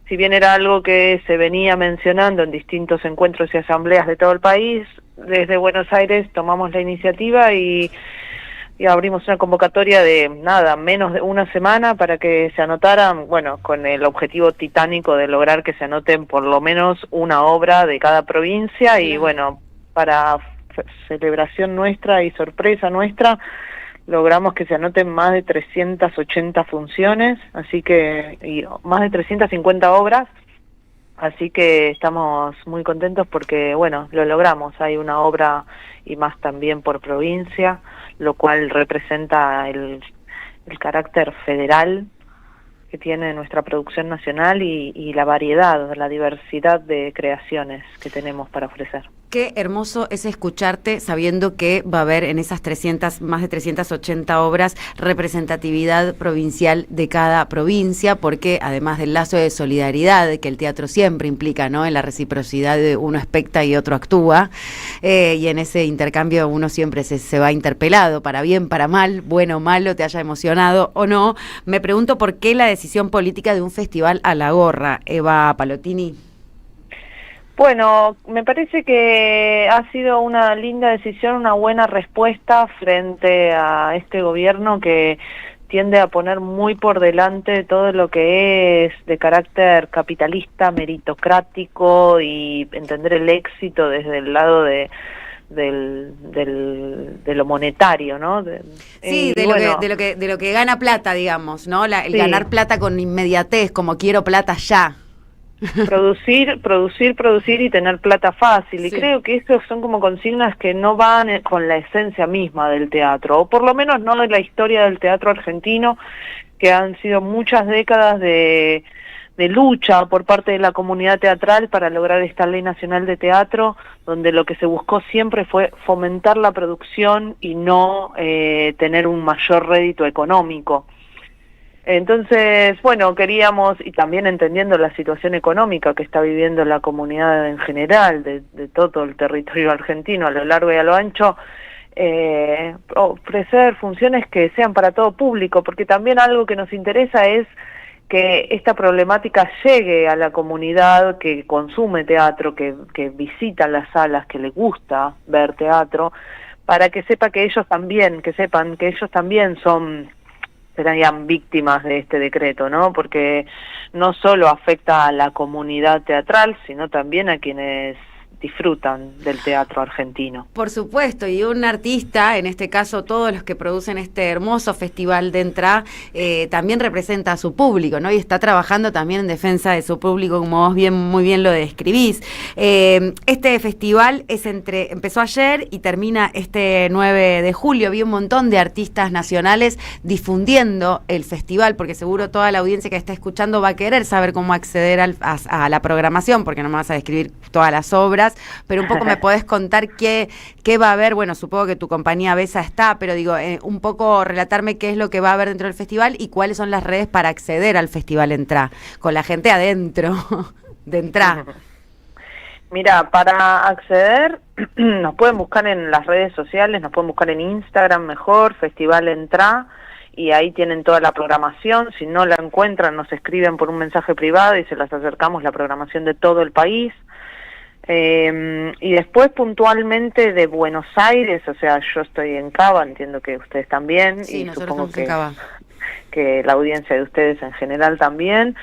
si bien era algo que se venía mencionando en distintos encuentros y asambleas de todo el país, desde Buenos Aires tomamos la iniciativa y abrimos una convocatoria de menos de una semana para que se anotaran, bueno, con el objetivo titánico de lograr que se anoten por lo menos una obra de cada provincia. Y bueno, para celebración nuestra y sorpresa nuestra, logramos que se anoten más de 380 funciones, así que, y más de 350 obras, así que estamos muy contentos porque, bueno, lo logramos. Hay una obra y más también por provincia, lo cual representa el carácter federal que tiene nuestra producción nacional y la variedad, la diversidad de creaciones que tenemos para ofrecer. Qué hermoso es escucharte sabiendo que va a haber en esas más de 380 obras representatividad provincial de cada provincia, porque además del lazo de solidaridad que el teatro siempre implica, ¿no?, en la reciprocidad de uno especta y otro actúa, y en ese intercambio uno siempre se va interpelado, para bien, para mal, bueno o malo, te haya emocionado o no. Me pregunto por qué la decisión política de un festival a la gorra, Eva Palotini. Bueno, me parece que ha sido una linda decisión, una buena respuesta frente a este gobierno que tiende a poner muy por delante todo lo que es de carácter capitalista, meritocrático, y entender el éxito desde el lado de lo monetario, ¿no? Sí, de lo que gana plata, digamos, ¿no? El ganar plata con inmediatez, como quiero plata ya. Producir y tener plata fácil. Y creo que estos son como consignas que no van con la esencia misma del teatro, o por lo menos no de la historia del teatro argentino, que han sido muchas décadas de lucha por parte de la comunidad teatral para lograr esta ley nacional de teatro, donde lo que se buscó siempre fue fomentar la producción y no tener un mayor rédito económico. Entonces, bueno, queríamos, y también entendiendo la situación económica que está viviendo la comunidad en general, de todo el territorio argentino a lo largo y a lo ancho, ofrecer funciones que sean para todo público, porque también algo que nos interesa es que esta problemática llegue a la comunidad que consume teatro, que visita las salas, que le gusta ver teatro, para que sepan que ellos también serían víctimas de este decreto, ¿no? Porque no solo afecta a la comunidad teatral, sino también a quienes disfrutan del teatro argentino. Por supuesto, y un artista, en este caso todos los que producen este hermoso festival de Entrá, también representa a su público, ¿no? Y está trabajando también en defensa de su público, como vos muy bien lo describís. Este festival empezó ayer y termina este 9 de julio. Vi un montón de artistas nacionales difundiendo el festival, porque seguro toda la audiencia que está escuchando va a querer saber cómo acceder a la programación, porque no me vas a describir todas las obras, pero un poco me podés contar qué va a haber. Bueno, supongo que tu compañía Besa está, pero digo, un poco relatarme qué es lo que va a haber dentro del festival y cuáles son las redes para acceder al festival Entrá, con la gente adentro de Entrá. Mira, para acceder nos pueden buscar en las redes sociales, nos pueden buscar en Instagram mejor, Festival Entrá, y ahí tienen toda la programación. Si no la encuentran, nos escriben por un mensaje privado y se las acercamos la programación de todo el país. Y después puntualmente de Buenos Aires, o sea, yo estoy en Cava, entiendo que ustedes también, sí, y supongo que la audiencia de ustedes en general también.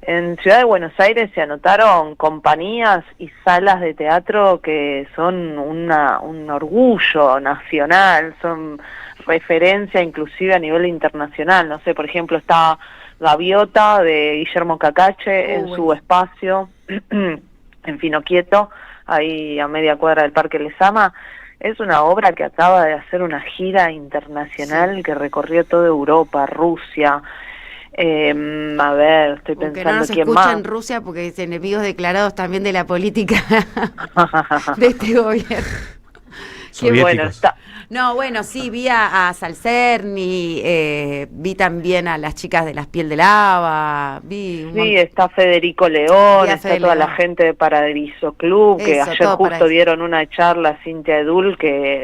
En Ciudad de Buenos Aires se anotaron compañías y salas de teatro que son un orgullo nacional, son referencia inclusive a nivel internacional. No sé, por ejemplo, está Gaviota de Guillermo Cacache en su espacio en Finoquieto, ahí a media cuadra del Parque Lezama. Es una obra que acaba de hacer una gira internacional que recorrió toda Europa, Rusia. A ver, estoy pensando que no nos quién escucha más. en Rusia porque es enemigos declarados también de la política de este gobierno. Qué bueno está. No, bueno, sí, vi a Salcerni, vi también a las chicas de Las Piel de Lava, Sí, está Federico León, está toda la gente de Paradiso Club, que ayer justo dieron una charla a Cintia Edul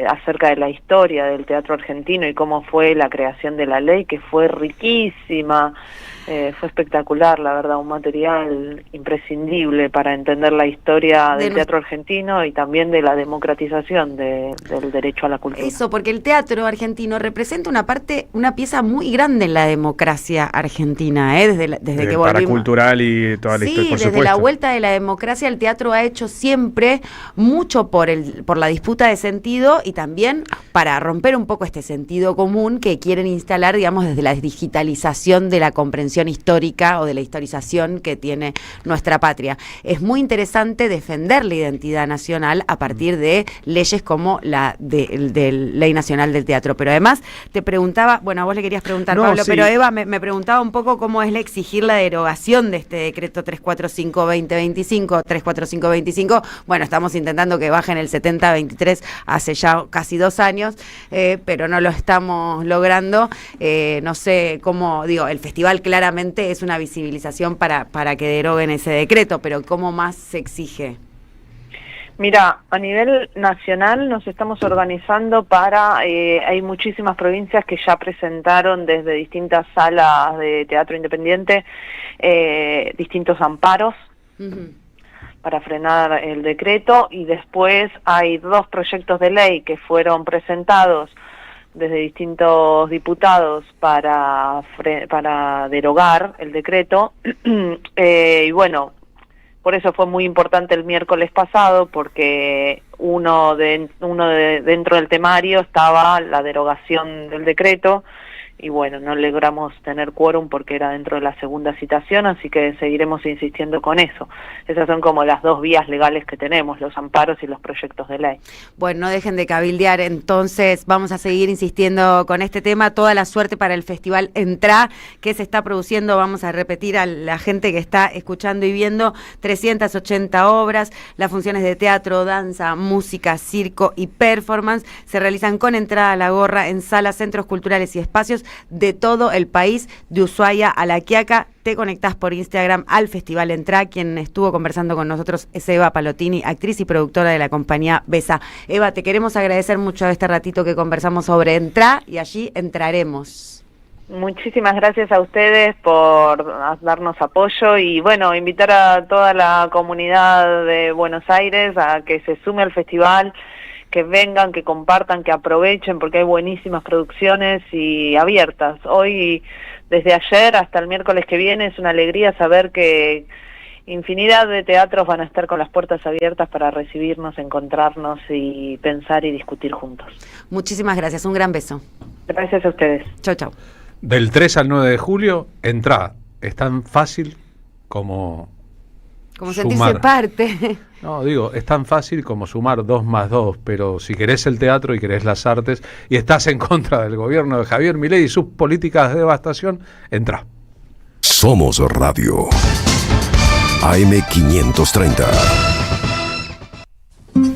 acerca de la historia del teatro argentino y cómo fue la creación de la ley, que fue riquísima. Fue espectacular, la verdad, un material imprescindible para entender la historia del teatro argentino y también de la democratización del derecho a la cultura. Eso, porque el teatro argentino representa una pieza muy grande en la democracia argentina, desde que volvimos. Paracultural y toda la historia, por desde supuesto. la vuelta de la democracia, el teatro ha hecho siempre mucho por la disputa de sentido y también para romper un poco este sentido común que quieren instalar, digamos, desde la digitalización de la comprensión histórica o de la historización que tiene nuestra patria. Es muy interesante defender la identidad nacional a partir de leyes como la de Ley Nacional del Teatro. Pero además te preguntaba, bueno, a vos le querías preguntar, Pablo, sí. Pero Eva me preguntaba un poco cómo es exigir la derogación de este decreto 345-2025, 345-25. Bueno, estamos intentando que bajen el 70-23 hace ya casi 2 años, pero no lo estamos logrando. No sé cómo, digo, el festival claramente es una visibilización para que deroguen ese decreto, pero ¿cómo más se exige? Mira, a nivel nacional nos estamos organizando hay muchísimas provincias que ya presentaron desde distintas salas de teatro independiente distintos amparos para frenar el decreto, y después hay 2 proyectos de ley que fueron presentados desde distintos diputados para derogar el decreto, y bueno, por eso fue muy importante el miércoles pasado, porque dentro del temario estaba la derogación del decreto, y bueno, no logramos tener quórum porque era dentro de la segunda citación, así que seguiremos insistiendo con eso. Esas son como las 2 vías legales que tenemos, los amparos y los proyectos de ley. Bueno, no dejen de cabildear, entonces vamos a seguir insistiendo con este tema. Toda la suerte para el Festival Entrá, que se está produciendo, vamos a repetir a la gente que está escuchando y viendo, 380 obras, las funciones de teatro, danza, música, circo y performance se realizan con entrada a la gorra en salas, centros culturales y espacios venues de todo el país, de Ushuaia a La Quiaca. Te conectás por Instagram al Festival Entrá. Quien estuvo conversando con nosotros es Eva Palotini, actriz y productora de la compañía Besa. Eva, te queremos agradecer mucho este ratito que conversamos sobre Entrá y allí entraremos. Muchísimas gracias a ustedes por darnos apoyo y bueno, invitar a toda la comunidad de Buenos Aires a que se sume al festival, que vengan, que compartan, que aprovechen, porque hay buenísimas producciones y abiertas. Hoy, desde ayer hasta el miércoles que viene, es una alegría saber que infinidad de teatros van a estar con las puertas abiertas para recibirnos, encontrarnos y pensar y discutir juntos. Muchísimas gracias, un gran beso. Gracias a ustedes. Chau, chau. Del 3 al 9 de julio, Entrá. Es tan fácil como sentirse sumar. parte. No, digo, es tan fácil como sumar 2 más 2, pero si querés el teatro y querés las artes y estás en contra del gobierno de Javier Milei y sus políticas de devastación, Entrá. Somos Radio. AM530.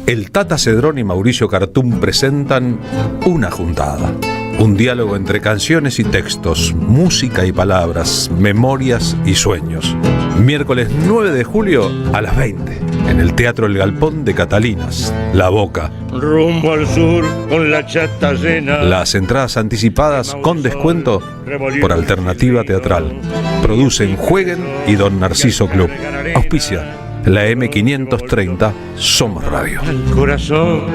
El Tata Cedrón y Mauricio Cartún presentan Una Juntada. Un diálogo entre canciones y textos, música y palabras, memorias y sueños. Miércoles 9 de julio a las 20, en el Teatro El Galpón de Catalinas, La Boca. Rumbo al sur con la chata llena. Las entradas anticipadas con descuento por Alternativa Teatral. Producen Jueguen y Don Narciso Club. Auspicia la M530 Somos Radio. Corazón.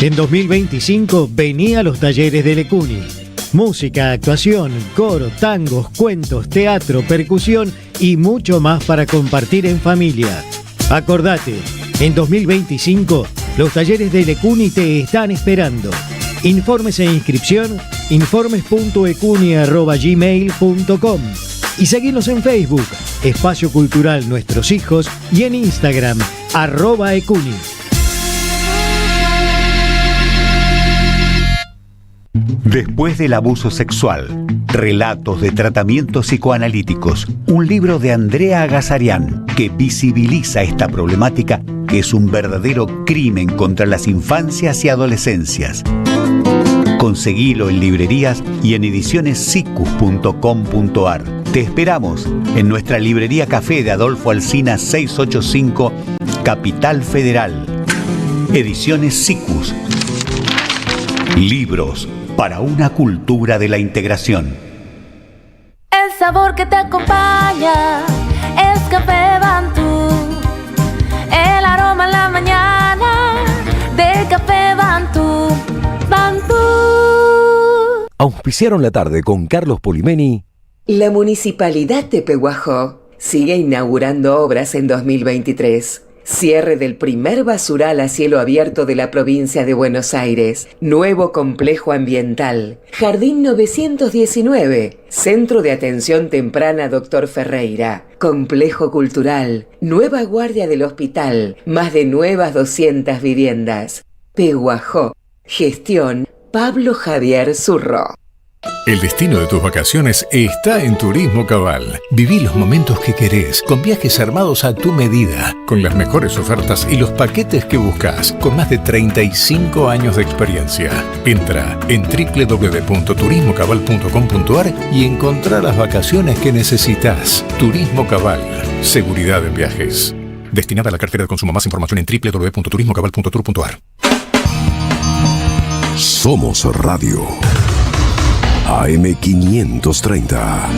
En 2025 vení a los talleres de Lecuni. Música, actuación, coro, tangos, cuentos, teatro, percusión y mucho más para compartir en familia. Acordate, en 2025 los talleres de Lecuni te están esperando. Informes e inscripción, informes.ecuni@gmail.com y seguinos en Facebook, Espacio Cultural Nuestros Hijos, y en Instagram, @ecuni. Después del abuso sexual, relatos de tratamientos psicoanalíticos, un libro de Andrea Agazarian que visibiliza esta problemática que es un verdadero crimen contra las infancias y adolescencias. Conseguilo en librerías y en edicionessicus.com.ar. Te esperamos en nuestra librería Café de Adolfo Alsina 685, Capital Federal. Ediciones Sicus. Libros para una cultura de la integración. El sabor que te acompaña es Café Bantú. El aroma en la mañana de Café Bantú. Bantú. Auspiciaron la tarde con Carlos Polimeni. La Municipalidad de Pehuajó sigue inaugurando obras en 2023. Cierre del primer basural a cielo abierto de la provincia de Buenos Aires. Nuevo complejo ambiental. Jardín 919. Centro de Atención Temprana Dr. Ferreira. Complejo cultural. Nueva guardia del hospital. Más de nuevas 200 viviendas. Pehuajó. Gestión Pablo Javier Zurro. El destino de tus vacaciones está en Turismo Cabal. Viví los momentos que querés, con viajes armados a tu medida, con las mejores ofertas y los paquetes que buscas, con más de 35 años de experiencia. Entra en www.turismocabal.com.ar y encontrá las vacaciones que necesitas. Turismo Cabal, seguridad en viajes. Destinada a la cartera de consumo. Más información en www.turismocabal.tour.ar. Somos Radio. AM530.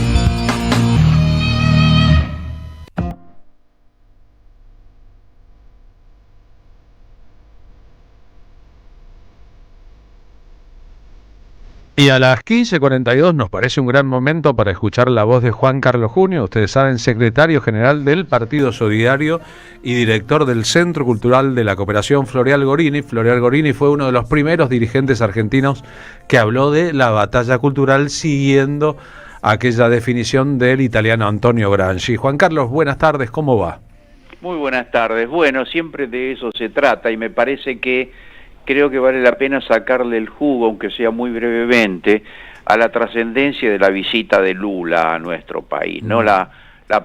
Y a las 15:42 nos parece un gran momento para escuchar la voz de Juan Carlos Junio. Ustedes saben, secretario general del Partido Solidario y director del Centro Cultural de la Cooperación Floreal Gorini. Floreal Gorini fue uno de los primeros dirigentes argentinos que habló de la batalla cultural siguiendo aquella definición del italiano Antonio Gramsci. Juan Carlos, buenas tardes, ¿cómo va? Muy buenas tardes. Bueno, siempre de eso se trata y me parece que creo que vale la pena sacarle el jugo, aunque sea muy brevemente, a la trascendencia de la visita de Lula a nuestro país, ¿no? La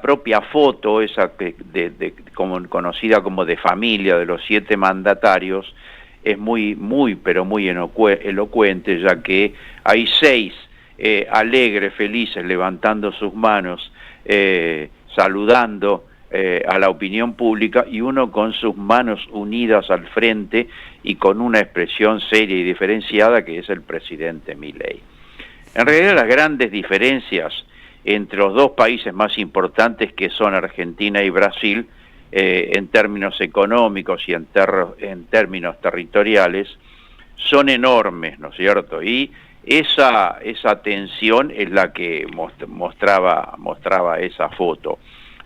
propia foto, esa como conocida como de familia de los 7 mandatarios, es muy elocuente, ya que hay 6 alegres, felices, levantando sus manos, saludando a la opinión pública, y uno con sus manos unidas al frente y con una expresión seria y diferenciada, que es el presidente Milei. En realidad, las grandes diferencias entre los dos países más importantes, que son Argentina y Brasil, en términos económicos y en términos territoriales, son enormes, ¿no es cierto? Y esa tensión es la que mostraba esa foto.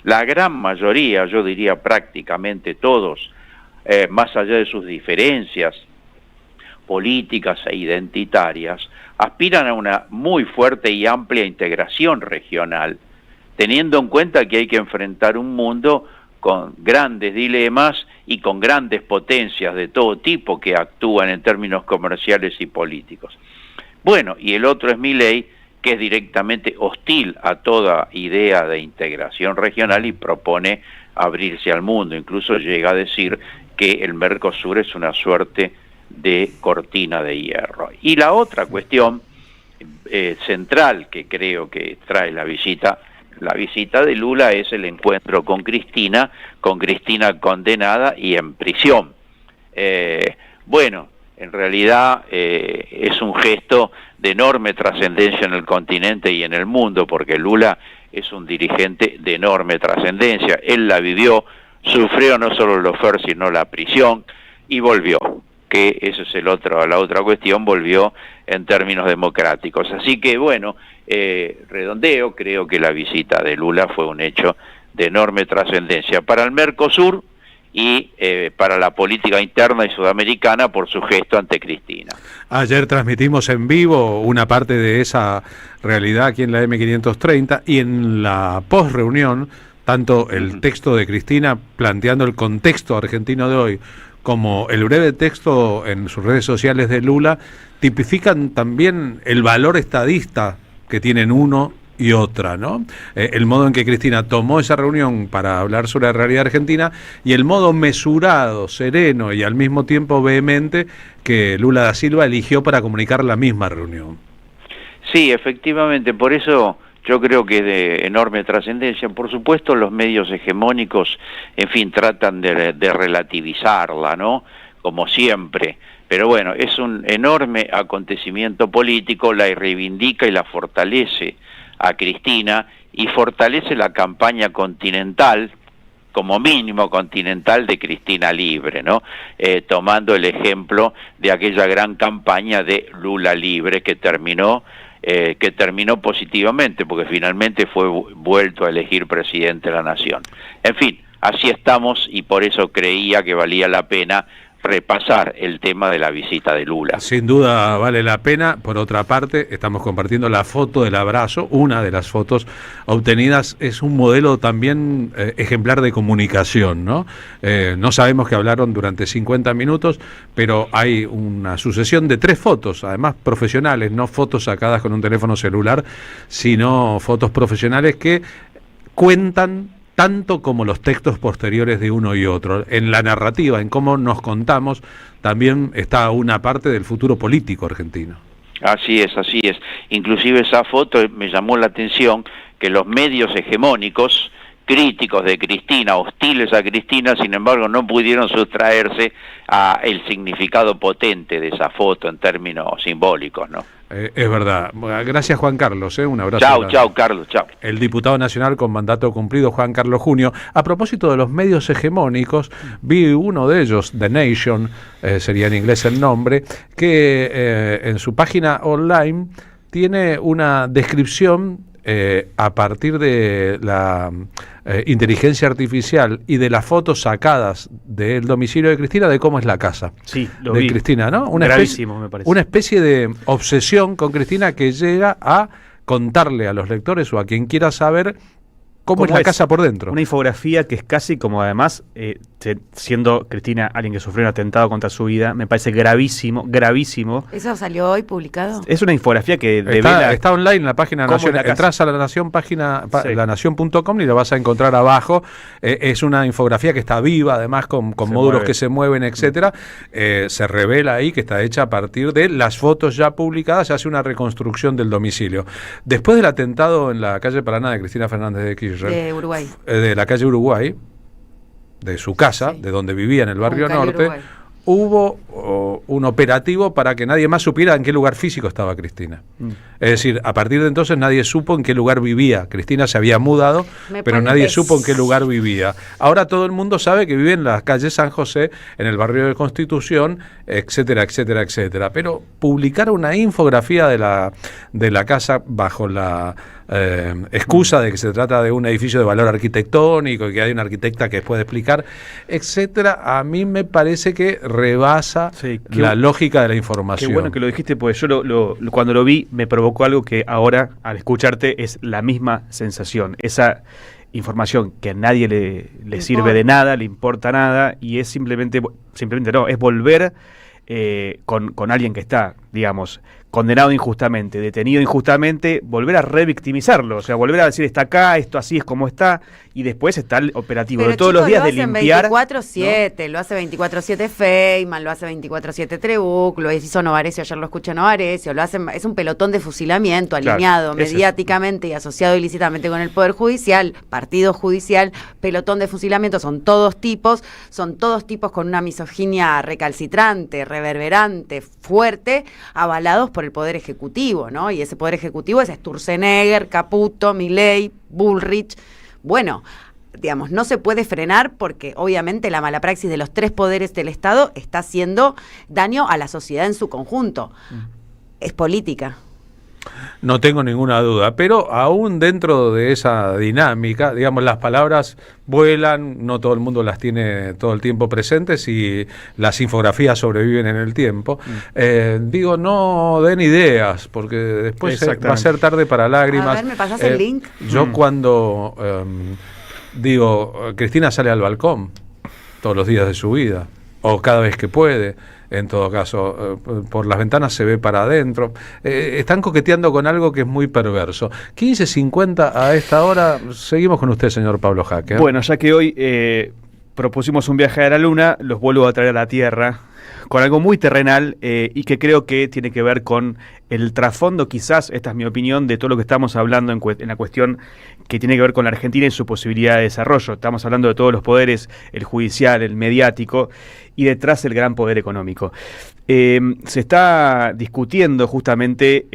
La gran mayoría, yo diría prácticamente todos, más allá de sus diferencias políticas e identitarias, aspiran a una muy fuerte y amplia integración regional, teniendo en cuenta que hay que enfrentar un mundo con grandes dilemas y con grandes potencias de todo tipo que actúan en términos comerciales y políticos. Bueno, y el otro es Milei, que es directamente hostil a toda idea de integración regional y propone abrirse al mundo. Incluso llega a decir que el Mercosur es una suerte de cortina de hierro. Y la otra cuestión central que creo que trae la visita de Lula es el encuentro con Cristina condenada y en prisión. Bueno, en realidad es un gesto de enorme trascendencia en el continente y en el mundo, porque Lula es un dirigente de enorme trascendencia. Él la vivió, sufrió no solo el lofer, sino la prisión, y volvió, que eso es la otra cuestión, volvió en términos democráticos. Así que bueno, redondeo, creo que la visita de Lula fue un hecho de enorme trascendencia para el Mercosur y para la política interna y sudamericana por su gesto ante Cristina. Ayer transmitimos en vivo una parte de esa realidad aquí en la M530, y en la post-reunión, tanto el texto de Cristina planteando el contexto argentino de hoy, como el breve texto en sus redes sociales de Lula, tipifican también el valor estadista que tienen uno y otra, ¿no? El modo en que Cristina tomó esa reunión para hablar sobre la realidad argentina, y el modo mesurado, sereno y al mismo tiempo vehemente que Lula da Silva eligió para comunicar la misma reunión. Sí, efectivamente, por eso yo creo que es de enorme trascendencia. Por supuesto, los medios hegemónicos, en fin, tratan de relativizarla, ¿no? Como siempre. Pero bueno, es un enorme acontecimiento político, la reivindica y la fortalece a Cristina, y fortalece la campaña continental, como mínimo continental, de Cristina Libre, ¿no? Tomando el ejemplo de aquella gran campaña de Lula Libre que terminó positivamente, porque finalmente fue vuelto a elegir presidente de la nación. En fin, así estamos, y por eso creía que valía la pena repasar el tema de la visita de Lula. Sin duda vale la pena. Por otra parte, estamos compartiendo la foto del abrazo. Una de las fotos obtenidas es un modelo también ejemplar de comunicación, ¿no? No sabemos que hablaron durante 50 minutos, pero hay una sucesión de 3 fotos, además profesionales, no fotos sacadas con un teléfono celular, sino fotos profesionales que cuentan tanto como los textos posteriores de uno y otro. En la narrativa, en cómo nos contamos, también está una parte del futuro político argentino. Así es, así es. Inclusive esa foto me llamó la atención, que los medios hegemónicos, críticos de Cristina, hostiles a Cristina, sin embargo no pudieron sustraerse a el significado potente de esa foto en términos simbólicos, ¿no? Es verdad. Gracias, Juan Carlos. Un abrazo. Chau, Carlos, chau. El diputado nacional con mandato cumplido, Juan Carlos Junio. A propósito de los medios hegemónicos, vi uno de ellos, The Nation, sería en inglés el nombre, que en su página online tiene una descripción a partir de la inteligencia artificial y de las fotos sacadas del domicilio de Cristina, de cómo es la casa de Cristina, ¿no? Gravísimo, me parece. Una especie de obsesión con Cristina que llega a contarle a los lectores o a quien quiera saber cómo es la casa por dentro. Una infografía que es casi como, además, siendo Cristina alguien que sufrió un atentado contra su vida, me parece gravísimo, gravísimo. ¿Eso salió hoy publicado? Es una infografía que devela... Está online en la página Nación. Entras a la Nación, lanación.com y lo vas a encontrar abajo. Es una infografía que está viva, además con módulos que se mueven, etcétera. Se revela ahí que está hecha a partir de las fotos ya publicadas, se hace una reconstrucción del domicilio. Después del atentado en la calle Paraná de Cristina Fernández de Kirchner, de Uruguay, de la calle Uruguay, de su casa, de donde vivía en el barrio norte, Uruguay, hubo un operativo para que nadie más supiera en qué lugar físico estaba Cristina. Es decir, a partir de entonces nadie supo en qué lugar vivía. Cristina se había mudado, pero nadie supo en qué lugar vivía. Ahora todo el mundo sabe que vive en la calle San José, en el barrio de Constitución, etcétera, etcétera, etcétera. Pero publicar una infografía de la casa bajo la excusa de que se trata de un edificio de valor arquitectónico y que hay una arquitecta que puede explicar, etcétera, a mí me parece que rebasa la lógica de la información. Qué bueno que lo dijiste, porque yo cuando lo vi me provocó algo que ahora, al escucharte, es la misma sensación. Esa información que a nadie le sirve de nada, le importa nada, y es simplemente no, es volver con alguien que está, digamos, condenado injustamente, detenido injustamente, volver a revictimizarlo, o sea, volver a decir está acá, esto así es como está, y después está el operativo de todos los días de limpiar. 24/7, ¿no? Lo hace 24/7 Feynman, lo hace 24/7 Trebuch, lo hizo Novarecio, ayer lo escuché Novarecio, es un pelotón de fusilamiento alineado mediáticamente y asociado ilícitamente con el Poder Judicial, partido judicial, pelotón de fusilamiento, son todos tipos con una misoginia recalcitrante, reverberante, fuerte, avalados por el Poder Ejecutivo, ¿no? Y ese Poder Ejecutivo es Sturzenegger, Caputo, Milei, Bullrich. Bueno, digamos, no se puede frenar porque obviamente la mala praxis de los tres poderes del Estado está haciendo daño a la sociedad en su conjunto. Es política. No tengo ninguna duda, pero aún dentro de esa dinámica, digamos, las palabras vuelan, no todo el mundo las tiene todo el tiempo presentes y las infografías sobreviven en el tiempo. Digo, no den ideas, porque después va a ser tarde para lágrimas. A ver, ¿me pasás el link? Yo cuando digo, Cristina sale al balcón todos los días de su vida, o cada vez que puede. En todo caso, por las ventanas se ve para adentro. Están coqueteando con algo que es muy perverso. 15:50 a esta hora. Seguimos con usted, señor Pablo Jaque. Bueno, ya que hoy propusimos un viaje a la Luna, los vuelvo a traer a la Tierra con algo muy terrenal y que creo que tiene que ver con el trasfondo, quizás, esta es mi opinión, de todo lo que estamos hablando en la cuestión que tiene que ver con la Argentina y su posibilidad de desarrollo. Estamos hablando de todos los poderes, el judicial, el mediático, y detrás el gran poder económico. Se está discutiendo justamente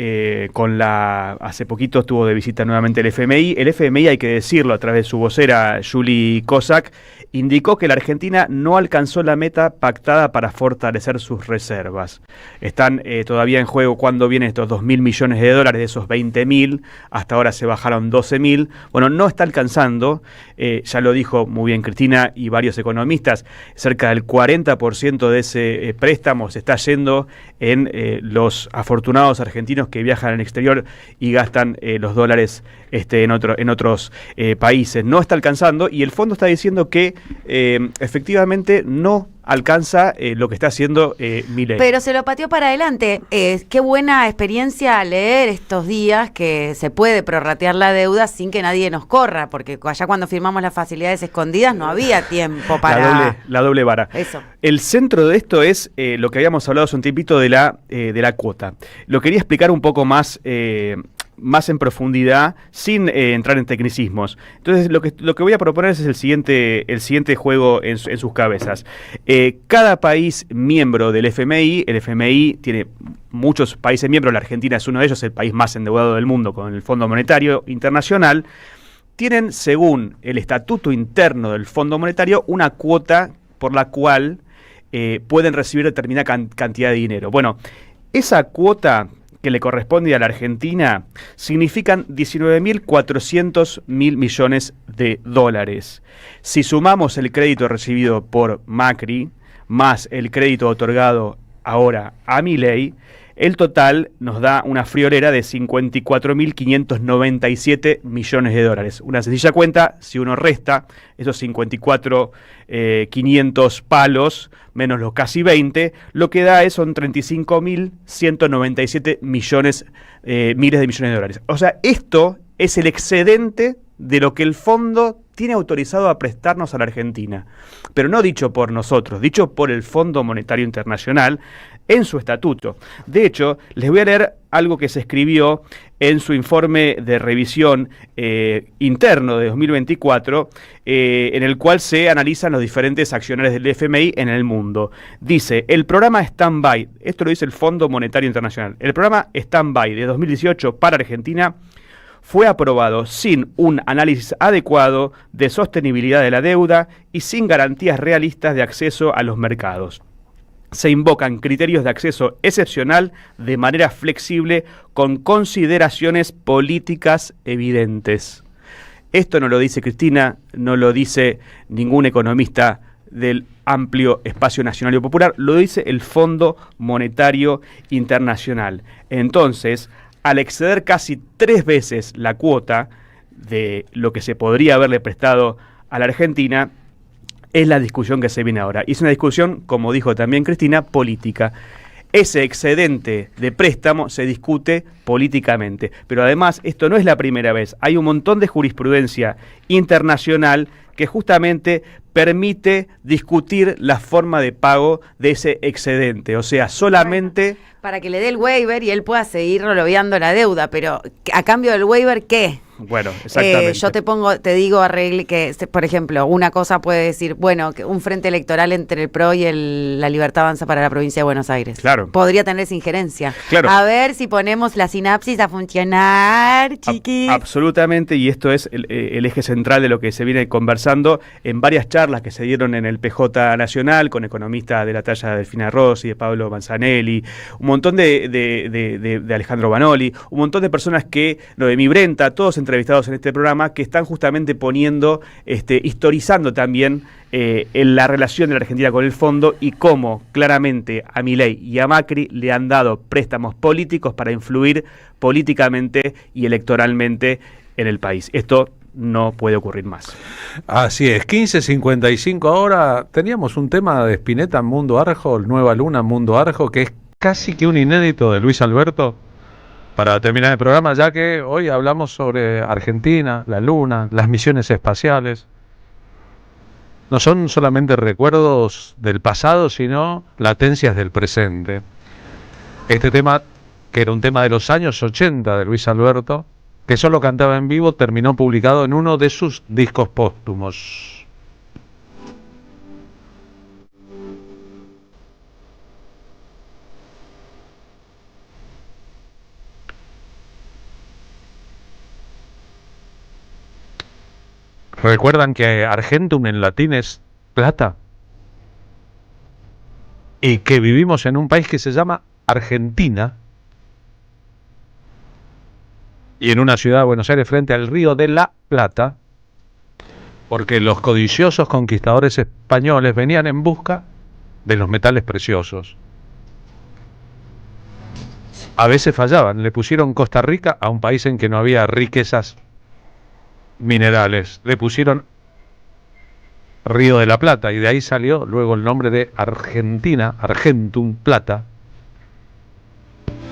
hace poquito estuvo de visita nuevamente el FMI. El FMI, hay que decirlo a través de su vocera Julie Kozak, indicó que la Argentina no alcanzó la meta pactada para fortalecer sus reservas. Están todavía en juego cuándo vienen estos 2.000 millones de dólares de esos 20.000, hasta ahora se bajaron 12.000. Bueno, no está alcanzando, ya lo dijo muy bien Cristina y varios economistas, cerca del 40% de ese préstamo se está yendo en los afortunados argentinos que viajan al exterior y gastan los dólares en otros países. No está alcanzando y el fondo está diciendo que efectivamente no alcanza lo que está haciendo Milei. Pero se lo pateó para adelante. Qué buena experiencia leer estos días que se puede prorratear la deuda sin que nadie nos corra, porque allá cuando firmamos las facilidades escondidas no había tiempo para... La doble vara. Eso. El centro de esto es lo que habíamos hablado hace un tiempito de la cuota. Lo quería explicar un poco más en profundidad, sin entrar en tecnicismos. Entonces, lo que voy a proponer es el siguiente juego en sus cabezas. Cada país miembro del FMI, el FMI tiene muchos países miembros, la Argentina es uno de ellos, el país más endeudado del mundo con el Fondo Monetario Internacional, tienen, según el estatuto interno del Fondo Monetario, una cuota por la cual pueden recibir determinada cantidad de dinero. Bueno, esa cuota que le corresponde a la Argentina significan 19.400 millones de dólares. Si sumamos el crédito recibido por Macri, más el crédito otorgado ahora a Milei, El total nos da una friolera de 54.597 millones de dólares. Una sencilla cuenta, si uno resta esos 54.500 palos menos los casi 20, lo que da son 35.197 millones, miles de millones de dólares. O sea, esto es el excedente de lo que el fondo tiene autorizado a prestarnos a la Argentina, pero no dicho por nosotros, dicho por el Fondo Monetario Internacional en su estatuto. De hecho, les voy a leer algo que se escribió en su informe de revisión interno de 2024, en el cual se analizan los diferentes accionarios del FMI en el mundo. Dice, el programa Stand-by, esto lo dice el Fondo Monetario Internacional, el programa Stand-by de 2018 para Argentina fue aprobado sin un análisis adecuado de sostenibilidad de la deuda y sin garantías realistas de acceso a los mercados. Se invocan criterios de acceso excepcional de manera flexible con consideraciones políticas evidentes. Esto no lo dice Cristina, no lo dice ningún economista del amplio espacio nacional y popular, lo dice el Fondo Monetario Internacional. Entonces, al exceder casi 3 veces la cuota de lo que se podría haberle prestado a la Argentina, es la discusión que se viene ahora. Y es una discusión, como dijo también Cristina, política. Ese excedente de préstamo se discute políticamente. Pero además, esto no es la primera vez. Hay un montón de jurisprudencia internacional que justamente permite discutir la forma de pago de ese excedente. O sea, solamente... Para que le dé el waiver y él pueda seguir rolobeando la deuda, pero a cambio del waiver, ¿qué? Bueno, exactamente. Yo te digo, arregle que, por ejemplo, una cosa puede decir, bueno, que un frente electoral entre el PRO y la Libertad Avanza para la provincia de Buenos Aires. Claro. Podría tener esa injerencia. Claro. A ver si ponemos la sinapsis a funcionar, chiquis. Absolutamente, y esto es el eje central de lo que se viene conversando en varias charlas que se dieron en el PJ Nacional con economistas de la talla de Delfina Rossi, de Pablo Manzanelli, un montón de Alejandro Banoli, un montón de personas que, Noemí Brenta, todos entrevistados en este programa, que están justamente poniendo, historizando también en la relación de la Argentina con el fondo y cómo claramente a Milei y a Macri le han dado préstamos políticos para influir políticamente y electoralmente en el país. Esto no puede ocurrir más. Así es, 15:55 ahora. Teníamos un tema de Spinetta, Mundo Arjo, Nueva Luna, Mundo Arjo, que es casi que un inédito de Luis Alberto para terminar el programa, ya que hoy hablamos sobre Argentina, la Luna, las misiones espaciales. No son solamente recuerdos del pasado, sino latencias del presente. Este tema, que era un tema de los años 80 de Luis Alberto, que solo cantaba en vivo, terminó publicado en uno de sus discos póstumos. ¿Recuerdan que Argentum en latín es plata? Y que vivimos en un país que se llama Argentina. Y en una ciudad de Buenos Aires frente al río de la Plata. Porque los codiciosos conquistadores españoles venían en busca de los metales preciosos. A veces fallaban, le pusieron Costa Rica a un país en que no había riquezas minerales, le pusieron Río de la Plata y de ahí salió luego el nombre de Argentina, Argentum Plata,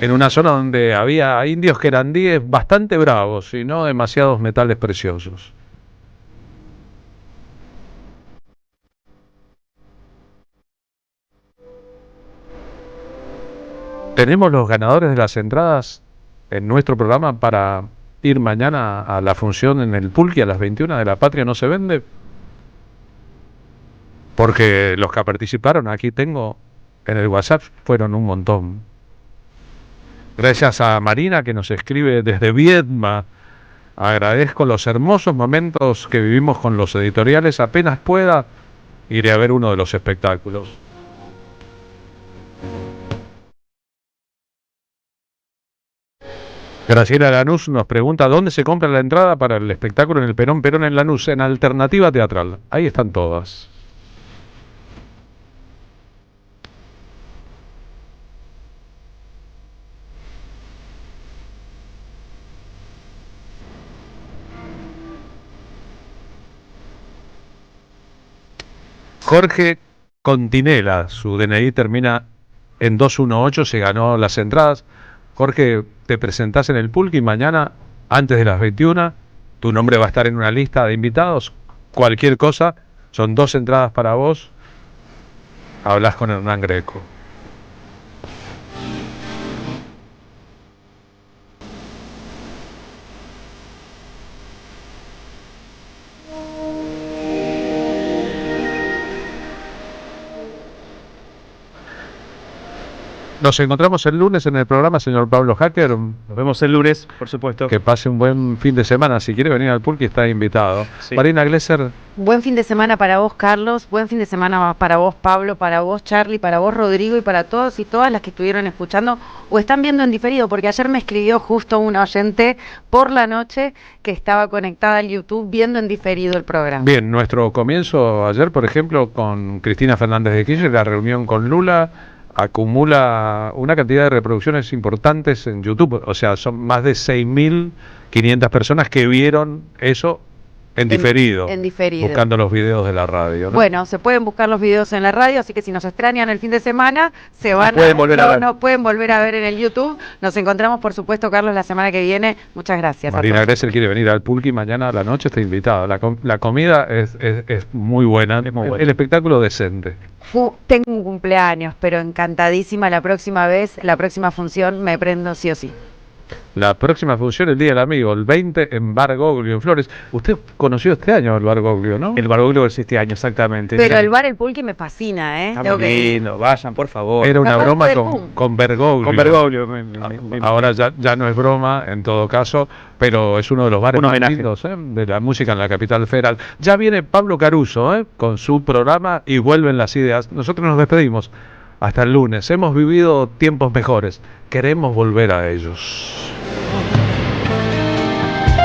en una zona donde había indios querandíes bastante bravos y no demasiados metales preciosos. Tenemos los ganadores de las entradas en nuestro programa para ir mañana a la función en el Pulqui a las 21 de La Patria No Se Vende, porque los que participaron, aquí tengo en el WhatsApp, fueron un montón. Gracias a Marina, que nos escribe desde Viedma. Agradezco los hermosos momentos que vivimos con los editoriales. Apenas pueda, iré a ver uno de los espectáculos. Graciela Lanús nos pregunta dónde se compra la entrada para el espectáculo en el Perón en Lanús, en Alternativa Teatral. Ahí están todas. Jorge Continela, su DNI termina en 218, se ganó las entradas. Jorge, te presentás en el Pulque y mañana, antes de las 21, tu nombre va a estar en una lista de invitados. Cualquier cosa, son 2 entradas para vos. Hablas con Hernán Greco. Nos encontramos el lunes en el programa, señor Pablo Hacker. Nos vemos el lunes, por supuesto. Que pase un buen fin de semana. Si quiere venir al Pulque, está invitado. Sí. Marina Glesser. Buen fin de semana para vos, Carlos. Buen fin de semana para vos, Pablo, para vos, Charlie, para vos, Rodrigo, y para todos y todas las que estuvieron escuchando o están viendo en diferido, porque ayer me escribió justo una oyente por la noche que estaba conectada al YouTube viendo en diferido el programa. Bien, nuestro comienzo ayer, por ejemplo, con Cristina Fernández de Kirchner, la reunión con Lula, acumula una cantidad de reproducciones importantes en YouTube. O sea, son más de 6.500 personas que vieron eso en diferido, buscando los videos de la radio, ¿no? Bueno, se pueden buscar los videos en la radio, así que si nos extrañan el fin de semana, se van pueden volver a ver. No pueden volver a ver en el YouTube. Nos encontramos, por supuesto, Carlos, la semana que viene. Muchas gracias. Marina Gressel quiere venir al Pulque y mañana a la noche está invitada. La comida es muy buena, el espectáculo decente. Tengo un cumpleaños, pero encantadísima. La próxima función me prendo sí o sí. La próxima función, el Día del Amigo, el 20 en Bar Goglio, en Flores. Usted conoció este año el Bar Goglio, ¿no? El Bar Goglio es este año, exactamente. Pero el bar El Pulque me fascina, ¿eh? Está muy lindo, vayan, por favor. Era una broma con Bergoglio. Con Bergoglio. Ahora ya no es broma, en todo caso, pero es uno de los bares más lindos de la música en la capital federal. Ya viene Pablo Caruso con su programa y vuelven las ideas. Nosotros nos despedimos. Hasta el lunes. Hemos vivido tiempos mejores. Queremos volver a ellos.